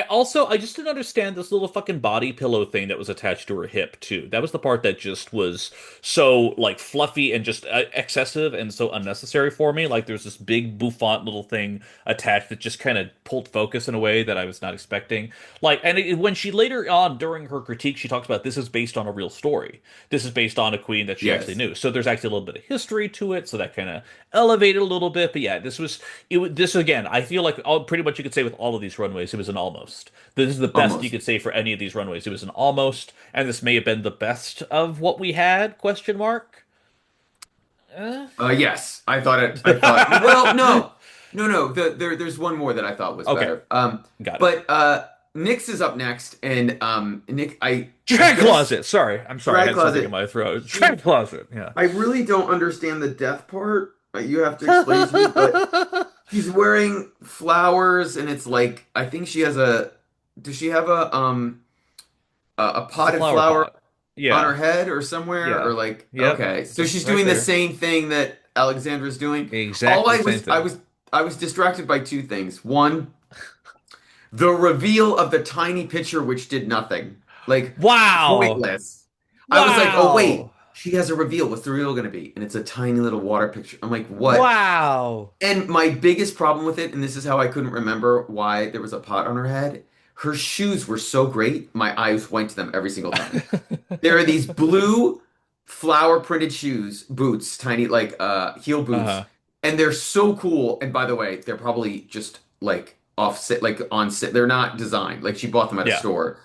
Also, I just didn't understand this little fucking body pillow thing that was attached to her hip too. That was the part that just was so like fluffy and just excessive and so unnecessary for me. Like there's this big bouffant little thing attached that just kind of pulled focus in a way that I was not expecting. Like, and when she later on during her critique, she talks about this is based on a real story. This is based on a queen that she actually Yes, knew. So there's actually a little bit of history to it. So that kind of elevated a little bit. But yeah, this again. I feel like pretty much you could say with all of these runways, it was an almost. This is the best you almost. could say for any of these runways. It was an almost, and this may have been the best of what we had? Question mark. Uh. Yes, I thought it. I thought. Well, no, no, no. There's one more that I thought was Okay, better. got it. But Nyx is up next, and Nick, I Drag guess closet. Sorry, I'm sorry. I drag had something in closet. my throat. She Drag closet. Yeah. I really don't understand the death part. You have to explain to me, but she's wearing flowers, and it's like I think she has a. Does she have a It's a potted flower flower pot. on her Yeah. head or somewhere or Yeah. like Yep. okay, so Just she's right doing the there. same thing that Alexandra's doing. All Exactly the same thing. I was distracted by two things. One, the reveal of the tiny picture which did nothing. Like Wow. pointless. I was like, "Oh Wow. wait, she has a reveal. What's the reveal going to be?" And it's a tiny little water picture. I'm like, "What?" Wow. And my biggest problem with it, and this is how I couldn't remember why there was a pot on her head, her shoes were so great, my eyes went to them every single time. There are these blue flower printed shoes, boots, tiny like heel boots, Uh-huh. and they're so cool. And by the way, they're probably just like offset, like on set. They're not designed. Like she bought them at a Yeah. store.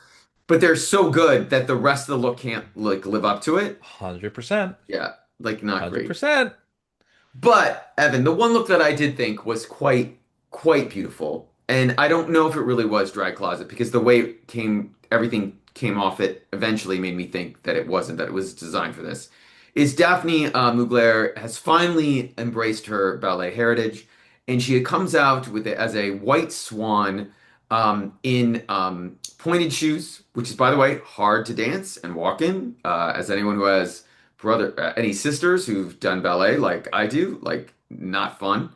But they're so good that the rest of the look can't like live up to it. 100%. Yeah, like not great. 100%. But Evan, the one look that I did think was quite beautiful, and I don't know if it really was dry closet because the way everything came off it eventually made me think that it wasn't, that it was designed for this. Is Daphne Mugler has finally embraced her ballet heritage, and she comes out with it as a white swan in pointed shoes, which is, by the way, hard to dance and walk in, as anyone who has any sisters who've done ballet like I do, like not fun.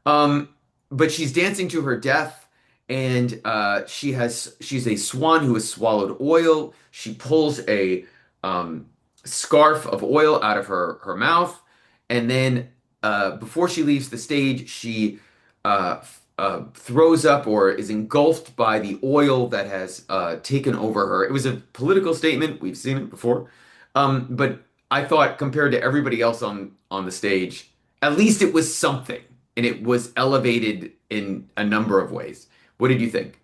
Um, but she's dancing to her death, and she's a swan who has swallowed oil. She pulls a um, scarf of oil out of her mouth, and then before she leaves the stage, she throws up or is engulfed by the oil that has taken over her. It was a political statement. We've seen it before, but I thought compared to everybody else on the stage, at least it was something and it was elevated in a number of ways. What did you think?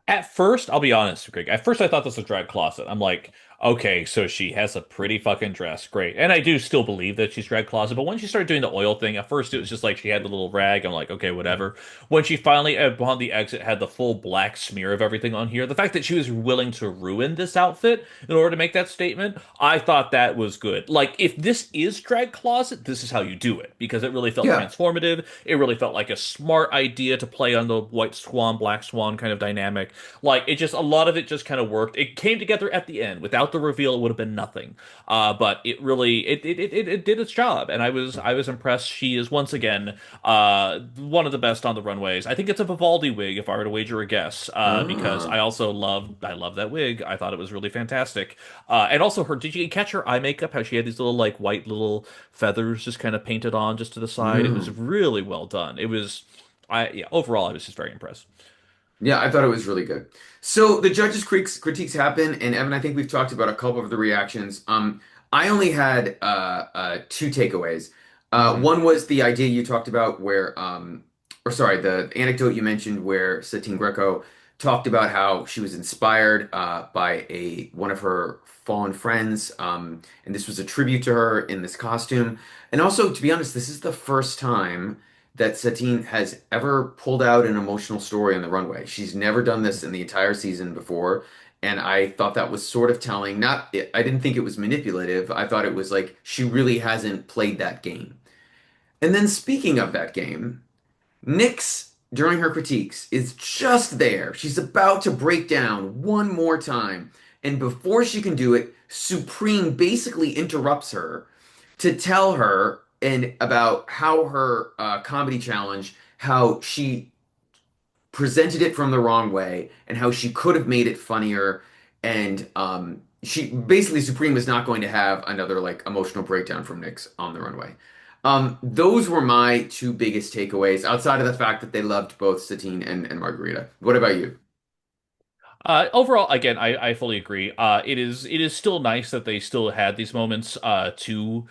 At first, I'll be honest, Greg. At first, I thought this was drag closet. I'm like, okay, so she has a pretty fucking dress, great. And I do still believe that she's drag closet. But when she started doing the oil thing, at first it was just like she had the little rag. I'm like, okay, whatever. When she finally, upon the exit, had the full black smear of everything on here, the fact that she was willing to ruin this outfit in order to make that statement, I thought that was good. Like, if this is drag closet, this is how you do it because it really felt Yeah. transformative. It really felt like a smart idea to play on the white swan, black swan kind of dynamic. Like it just a lot of it just kind of worked. It came together at the end. Without the reveal, it would have been nothing. But it really it did its job, and I was impressed. She is once again one of the best on the runways. I think it's a Vivaldi wig, if I were to wager a guess, because Ah. I love that wig. I thought it was really fantastic. And also her did you catch her eye makeup? How she had these little like white little feathers just kind of painted on just to the side. It was No. really well done. It was I yeah, overall I was just very impressed. Yeah, I thought it was really good. So the judges' critiques happen, and Evan, I think we've talked about a couple of the reactions. I only had two takeaways. Hmm. One was the idea you talked about where, or sorry, the anecdote you mentioned where Satin Greco talked about how she was inspired by a one of her fallen friends, and this was a tribute to her in this costume. And also, to be honest, this is the first time that Satine has ever pulled out an emotional story on the runway. She's never done this in the entire season before, and I thought that was sort of telling. Not, I didn't think it was manipulative. I thought it was like she really hasn't played that game. And then speaking of that game, Nyx, during her critiques, is just there. She's about to break down one more time. And before she can do it, Supreme basically interrupts her to tell her and about how her comedy challenge, how she presented it from the wrong way, and how she could have made it funnier. And she basically Supreme is not going to have another like emotional breakdown from Nyx on the runway. Those were my two biggest takeaways, outside of the fact that they loved both Satine and Margarita. What about you? Overall, again, I fully agree. It is still nice that they still had these moments to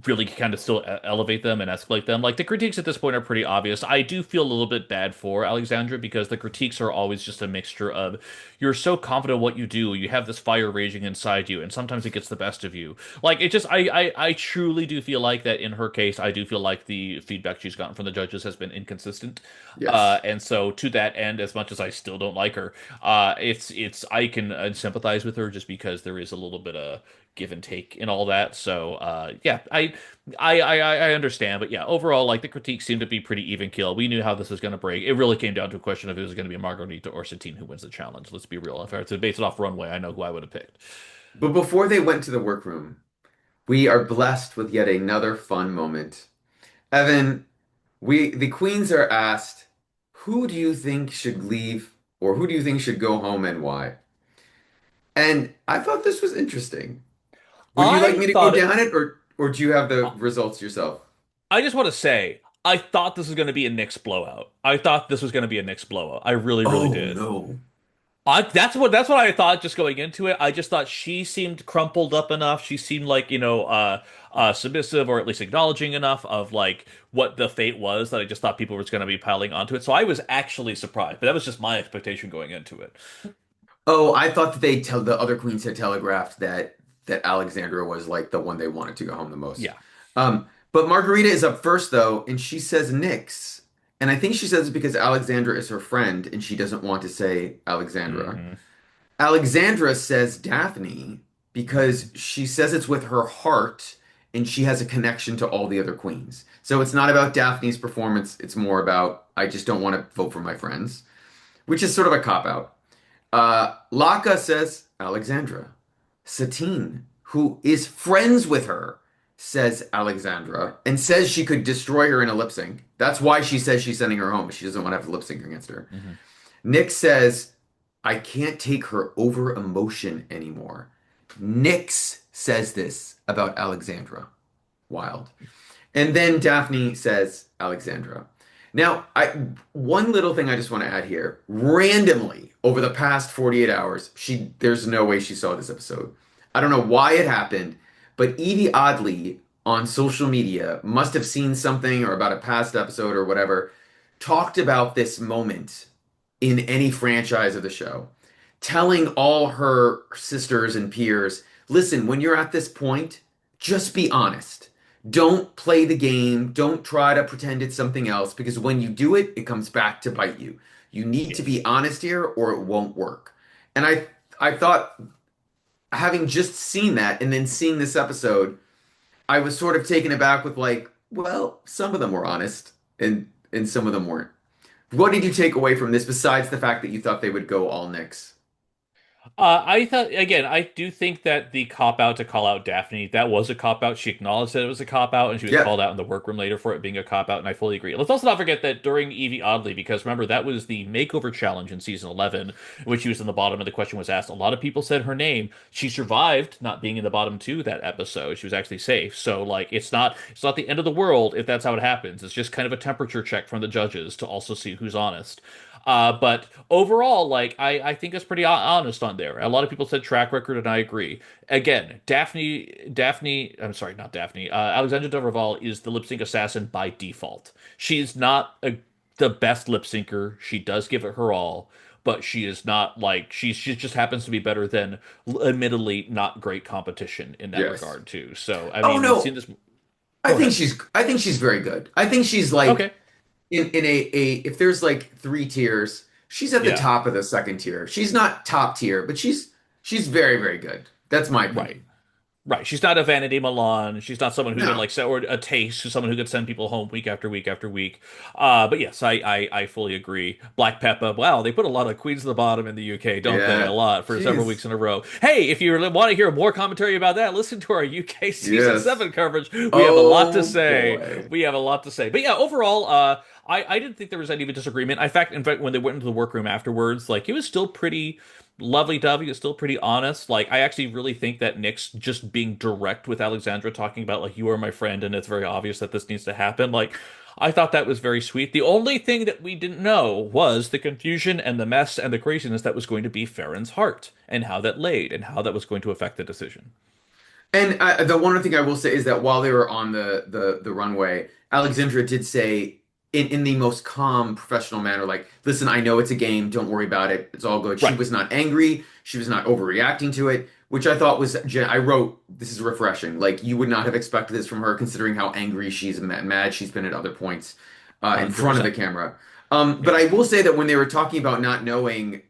really kind of still elevate them and escalate them. Like the critiques at this point are pretty obvious. I do feel a little bit bad for Alexandra because the critiques are always just a mixture of you're so confident in what you do, you have this fire raging inside you, and sometimes it gets the best of you. Like it just I truly do feel like that in her case, I do feel like the feedback she's gotten from the judges has been inconsistent. Yes. And so to that end, as much as I still don't like her, it's I can sympathize with her just because there is a little bit of give and take in all that. So yeah, I understand, but yeah, overall, like the critiques seem to be pretty even kill. We knew how this was going to break. It really came down to a question of it was going to be Margarita or Satine who wins the challenge. Let's be real. If I were to base it off runway, I know who I would have picked. But before they went to the workroom, we are blessed with yet another fun moment. Evan, the queens are asked, who do you think should leave or who do you think should go home and why? And I thought this was interesting. Would you like I me to go thought it. down it or do you have the results yourself? I just want to say, I thought this was going to be a Knicks blowout. I thought this was going to be a Knicks blowout. I really, really Oh did. no. That's what I thought just going into it. I just thought she seemed crumpled up enough. She seemed like, submissive or at least acknowledging enough of like what the fate was that I just thought people were going to be piling onto it. So I was actually surprised, but that was just my expectation going into it. Oh, I thought that they tell the other queens had telegraphed that Alexandra was like the one they wanted to go home the most. Yeah. But Margarita is up first though, and she says Nyx. And I think she says it because Alexandra is her friend and she doesn't want to say Alexandra. Hmm. Alexandra says Daphne because she says it's with her heart and she has a connection to all the other queens. So it's not about Daphne's performance, it's more about I just don't want to vote for my friends, which is sort of a cop out. Laka says Alexandra. Satine, who is friends with her, says Alexandra, and says she could destroy her in a lip sync. That's why she says she's sending her home. She doesn't want to have to lip sync against her. Mhm. Nick says, I can't take her over emotion anymore. Nix says this about Alexandra. Wild. And then Daphne says Alexandra. Now, one little thing I just want to add here. Randomly, over the past 48 hours, there's no way she saw this episode. I don't know why it happened, but Edie Oddly on social media must have seen something or about a past episode or whatever, talked about this moment in any franchise of the show, telling all her sisters and peers, listen, when you're at this point, just be honest. Don't play the game. Don't try to pretend it's something else because when you do it, it comes back to bite you. You need to be Yes. honest here or it won't work. And I thought having just seen that and then seeing this episode, I was sort of taken aback with like, well, some of them were honest and some of them weren't. What did you take away from this besides the fact that you thought they would go all Knicks? I thought again, I do think that the cop out to call out Daphne, that was a cop out. She acknowledged that it was a cop out, and she was Yeah, called out in the workroom later for it being a cop out, and I fully agree. Let's also not forget that during Evie Oddly, because remember that was the makeover challenge in season 11, which she was in the bottom, and the question was asked. A lot of people said her name. She survived not being in the bottom two that episode. She was actually safe. So like, it's not the end of the world if that's how it happens. It's just kind of a temperature check from the judges to also see who's honest. But overall, like I think it's pretty honest on there. A lot of people said track record, and I agree. Again, Daphne, I'm sorry, not Daphne. Alexandra Deverval is the lip sync assassin by default. She's not the best lip syncer. She does give it her all, but she is not like she just happens to be better than admittedly not great competition in that yes. regard too. So I Oh mean, we've seen no, this. Go ahead. I think she's very good. I think she's like Okay. in a if there's like three tiers, she's at the Yeah. top of the second tier. She's not top tier, but she's very, very good. That's my Right. opinion. Right. She's not a Vanity Milan. She's not someone who could No. like or a taste, who's someone who could send people home week after week after week. But yes, I fully agree. Black Peppa. Wow, they put a lot of queens at the bottom in the UK, don't they? A Yeah. lot for several Jeez. weeks in a row. Hey, if you want to hear more commentary about that, listen to our UK season Yes. 7 coverage. We have a lot to Oh say. boy. We have a lot to say. But yeah, overall, I didn't think there was any disagreement. In fact, when they went into the workroom afterwards, like it was still pretty lovey-dovey. Is still pretty honest. Like I actually really think that Nick's just being direct with Alexandra, talking about like you are my friend, and it's very obvious that this needs to happen. Like I thought that was very sweet. The only thing that we didn't know was the confusion and the mess and the craziness that was going to be Farron's heart and how that laid and how that was going to affect the decision. And the one thing I will say is that while they were on the runway, Alexandra did say in the most calm, professional manner, like, "Listen, I know it's a game. Don't worry about it. It's all good." She Right. was not angry. She was not overreacting to it, which I thought was. I wrote, "This is refreshing." Like you would not have expected this from her, considering how angry she's and mad she's been at other points in front of the 100%. camera. But Yeah. I will say that when they were talking about not knowing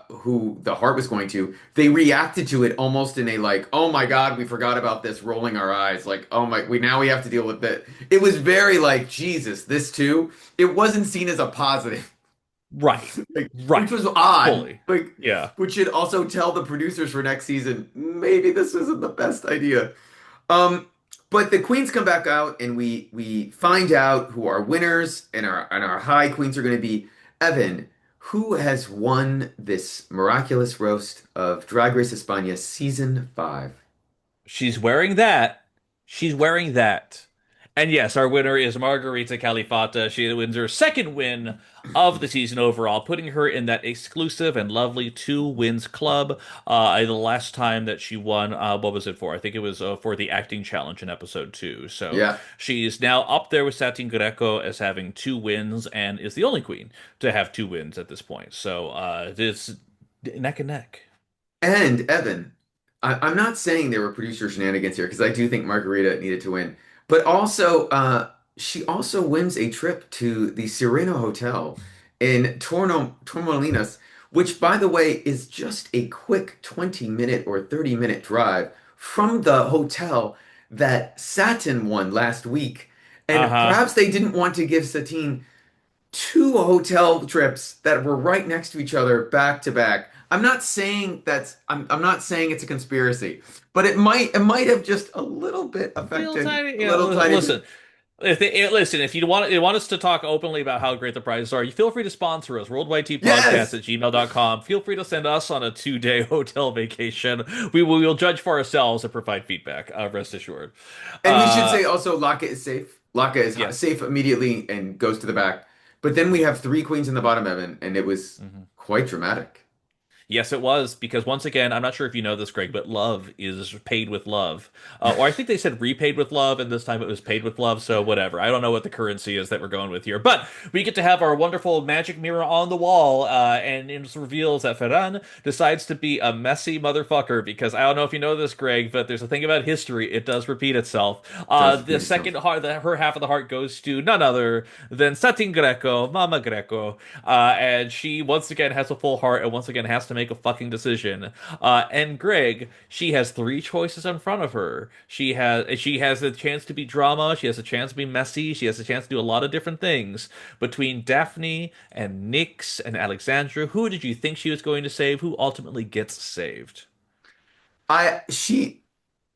who the heart was going to, they reacted to it almost in a like, "Oh my God, we forgot about this," rolling our eyes, like, "Oh my, we have to deal with it." It was very like, Jesus, this too. It wasn't seen as a positive, Right. like, which Right. was odd. Fully. Like, Yeah. which should also tell the producers for next season, maybe this isn't the best idea. Um, but the queens come back out, and we find out who our winners and our high queens are going to be. Evan, who has won this miraculous roast of Drag Race España season 5? She's wearing that. She's wearing that. And yes, our winner is Margarita Califata. She wins her second win of the season overall, putting her in that exclusive and lovely two wins club. The last time that she won, what was it for? I think it was for the acting challenge in episode 2. So Yeah. she is now up there with Satin Grecho as having two wins and is the only queen to have two wins at this point. So it's neck and neck. And Evan, I'm not saying there were producer shenanigans here because I do think Margarita needed to win, but also she also wins a trip to the Sereno Hotel in Torremolinos, which, by the way, is just a quick 20-minute or 30-minute drive from the hotel that Satin won last week. And Uh-huh. perhaps they didn't want to give Satine two hotel trips that were right next to each other back to back. I'm not saying I'm not saying it's a conspiracy, but it might have just a little bit Little affected tiny, a yeah. little tiny bit. Listen, listen, if you want us to talk openly about how great the prizes are, you feel free to sponsor us. Worldwideteapod Yes. at gmail.com. Feel free to send us on a 2-day hotel vacation. We will judge for ourselves and provide feedback. Rest assured. And we should Uh, say also Laka is safe. Laka is yes. safe immediately and goes to the back. But then we have three queens in the bottom, Evan, and it was Mhm. quite dramatic. Yes, it was because once again, I'm not sure if you know this, Greg, but love is paid with love, or I think they said repaid with love, and this time it was paid with love. So whatever. I don't know what the currency is that we're going with here, but we get to have our wonderful magic mirror on the wall, and it reveals that Ferran decides to be a messy motherfucker because I don't know if you know this, Greg, but there's a thing about history; it does repeat itself. Does The repeat second itself. heart, her half of the heart goes to none other than Satin Greco, Mama Greco, and she once again has a full heart and once again has to make a fucking decision. And Greg, she has three choices in front of her. She has a chance to be drama. She has a chance to be messy. She has a chance to do a lot of different things. Between Daphne and Nyx and Alexandra, who did you think she was going to save? Who ultimately gets saved? I she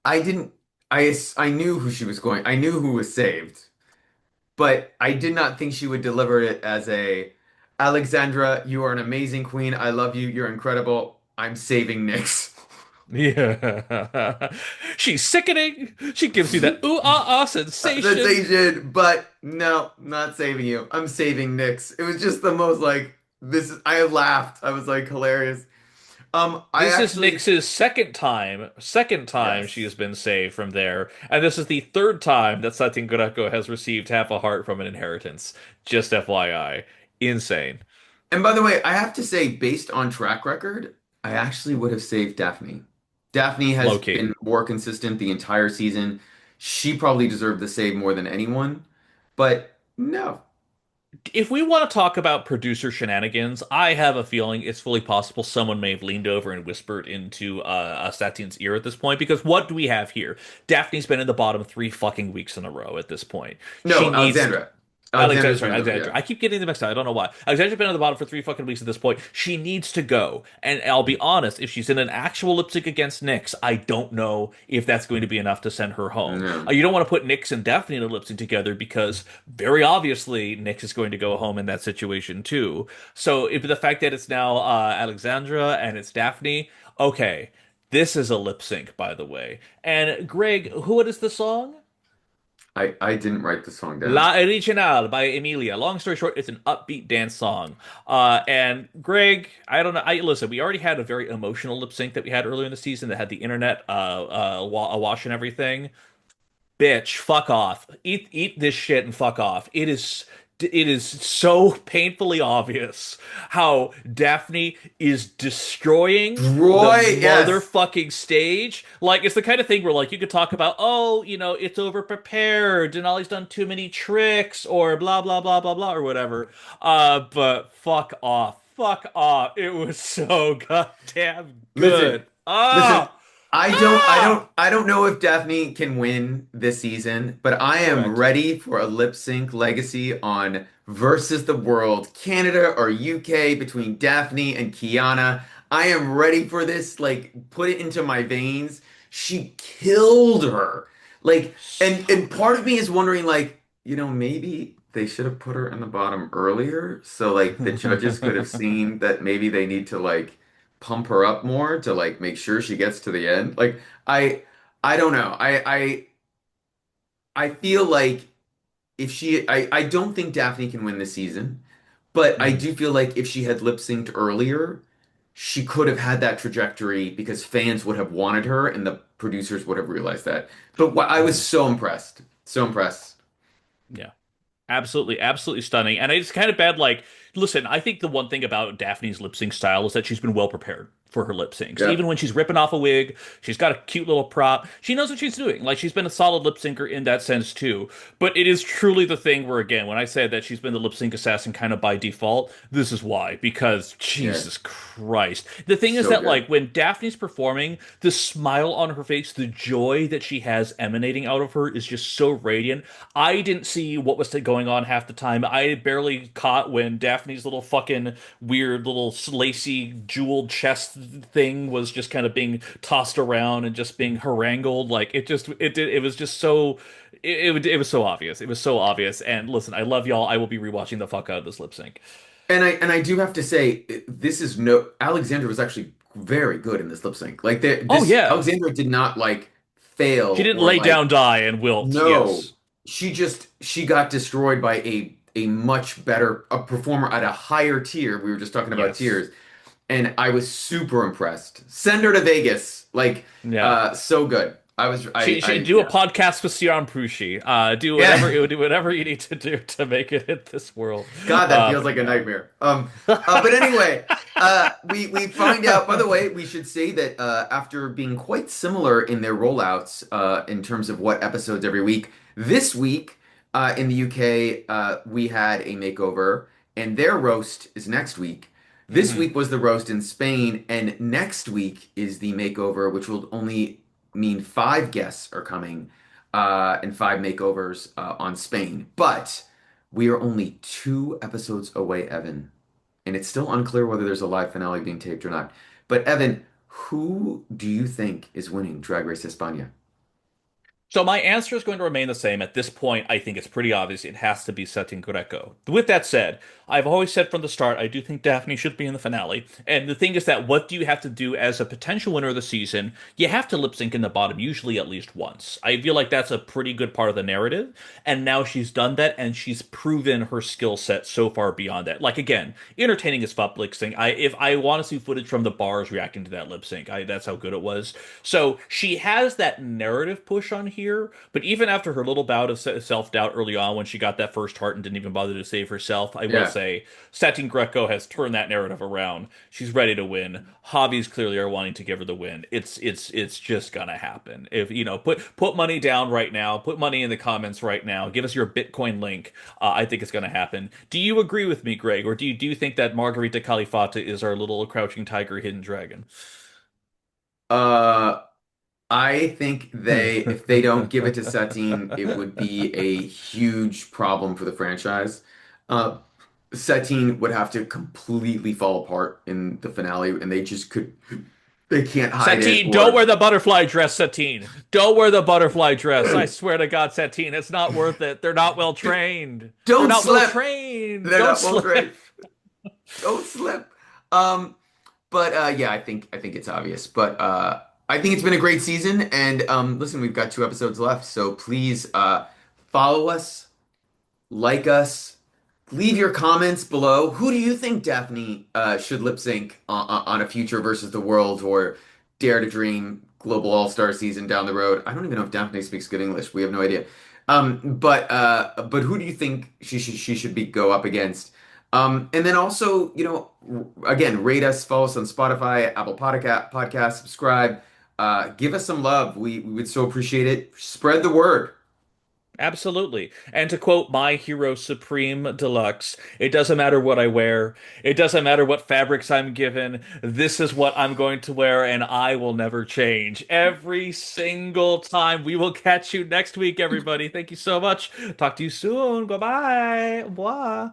I didn't I knew who she was going. I knew who was saved, but I did not think she would deliver it as a Alexandra, you are an amazing queen. I love you. You're incredible. I'm saving Nyx. Yeah. She's sickening. She gives you that ooh ah ah sensation. Sensation, but no, not saving you. I'm saving Nyx. It was just the most like this is I laughed. I was like hilarious. I This is actually Nyx's second time she yes. has been saved from there, and this is the third time that Satin Greco has received half a heart from an inheritance. Just FYI. Insane. And by the way, I have to say, based on track record, I actually would have saved Daphne. Daphne has Low key. been more consistent the entire season. She probably deserved the save more than anyone, but no. If we want to talk about producer shenanigans, I have a feeling it's fully possible someone may have leaned over and whispered into Satin's ear at this point. Because what do we have here? Daphne's been in the bottom 3 fucking weeks in a row at this point. She No, needs Alexandra. Alexander, Alexandra's sorry, been over, Alexandra. yeah. I keep getting them mixed up. I don't know why. Alexandra's been on the bottom for 3 fucking weeks at this point. She needs to go. And I'll be honest, if she's in an actual lip sync against Nyx, I don't know if that's going to be enough to send her home. No. You don't want to put Nyx and Daphne in a lip sync together because very obviously Nyx is going to go home in that situation too. So if the fact that it's now Alexandra and it's Daphne, okay, this is a lip sync, by the way. And Greg, what is the song? I didn't write the song down. La Original by Emilia. Long story short, it's an upbeat dance song. And Greg, I don't know. I listen. We already had a very emotional lip sync that we had earlier in the season that had the internet awash and everything. Bitch, fuck off. Eat this shit and fuck off. It is so painfully obvious how Daphne is destroying the Roy, yes. motherfucking stage. Like it's the kind of thing where like you could talk about, oh, it's over prepared and Ollie's done too many tricks or blah blah blah blah blah or whatever. But fuck off. Fuck off. It was so goddamn Listen, good. listen. Ah! I don't, I Ah! don't, I don't know if Daphne can win this season, but I am Correct. ready for a lip sync legacy on versus the world, Canada or UK between Daphne and Kiana. I am ready for this. Like, put it into my veins. She killed her. Like, and So part of me is wondering, like, maybe they should have put her in the bottom earlier, so like the judges could have good. seen that maybe they need to like pump her up more to like make sure she gets to the end. Like I I don't know. I feel like if she I don't think Daphne can win this season, but I Mhm. do feel like if she had lip synced earlier, she could have had that trajectory because fans would have wanted her and the producers would have realized that. But I was Mhm. so impressed. So impressed. Yeah. Absolutely, absolutely stunning. And it's kind of bad. Like, listen, I think the one thing about Daphne's lip sync style is that she's been well prepared for her lip syncs. Yeah. Even when she's ripping off a wig, she's got a cute little prop. She knows what she's doing. Like she's been a solid lip syncer in that sense too. But it is truly the thing where, again, when I said that she's been the lip sync assassin kind of by default, this is why. Because Yeah. Jesus Christ. The thing is So that, good. like, when Daphne's performing, the smile on her face, the joy that she has emanating out of her is just so radiant. I didn't see what was going on half the time. I barely caught when Daphne's little fucking weird little lacy jeweled chest thing was just kind of being tossed around and just being harangued. Like it was just so it was so obvious. It was so obvious. And listen, I love y'all. I will be rewatching the fuck out of this lip sync. And I do have to say, this is no Alexandra was actually very good in this lip sync. Like Oh this yeah. Alexandra did not like She fail didn't or lay like down, die, and wilt. no. Yes. She got destroyed by a much better a performer at a higher tier. We were just talking about Yes. tiers, and I was super impressed. Send her to Vegas. Like Yeah. so good. I was She I do a yeah. podcast with Sian Prushi. Yeah. Do whatever you need to do to make it hit this world. God, that feels But like a yeah. nightmare. But anyway, we find out. By the way, we should say that after being quite similar in their rollouts in terms of what episodes every week, this week in the UK we had a makeover, and their roast is next week. This Hmm. week was the roast in Spain, and next week is the makeover, which will only mean five guests are coming and five makeovers on Spain, but. We are only two episodes away, Evan, and it's still unclear whether there's a live finale being taped or not. But Evan, who do you think is winning Drag Race España? So my answer is going to remain the same. At this point, I think it's pretty obvious it has to be Satin Greco. With that said, I've always said from the start I do think Daphne should be in the finale. And the thing is that what do you have to do as a potential winner of the season? You have to lip sync in the bottom, usually at least once. I feel like that's a pretty good part of the narrative. And now she's done that and she's proven her skill set so far beyond that. Like again, entertaining as fuck lip sync. If I want to see footage from the bars reacting to that lip sync, that's how good it was. So she has that narrative push on here, but even after her little bout of self doubt early on when she got that first heart and didn't even bother to save herself, I will Yeah. say Satin Greco has turned that narrative around. She's ready to win. Hobbies clearly are wanting to give her the win. It's just gonna happen. If you know, put money down right now. Put money in the comments right now. Give us your Bitcoin link. I think it's gonna happen. Do you agree with me, Greg, or do you think that Margarita Califata is our little crouching tiger, hidden dragon? Uh, I think if they don't give it to Satine, it would be a huge problem for the franchise. Uh, Satine would have to completely fall apart in the finale, and they can't hide it Satine, don't or wear the butterfly dress, Satine. Don't wear the butterfly dress. I swear to God, Satine, it's not worth it. They're not well trained. They're don't not well slip. trained. They're Don't not well slip. trained. Don't slip. Um, but yeah, I think it's obvious. But I think it's been a great season. And listen, we've got two episodes left, so please follow us, like us, leave your comments below. Who do you think Daphne should lip sync on a future versus the world or Dare to Dream Global All Star season down the road? I don't even know if Daphne speaks good English. We have no idea. But who do you think she should be go up against? And then also, again, rate us, follow us on Spotify, Apple Podcast, subscribe, give us some love. We would so appreciate it. Spread the word. Absolutely. And to quote my hero Supreme Deluxe, it doesn't matter what I wear. It doesn't matter what fabrics I'm given. This is what I'm going to wear, and I will never change. Every single time. We will catch you next week, everybody. Thank you so much. Talk to you soon. Bye bye. Bye.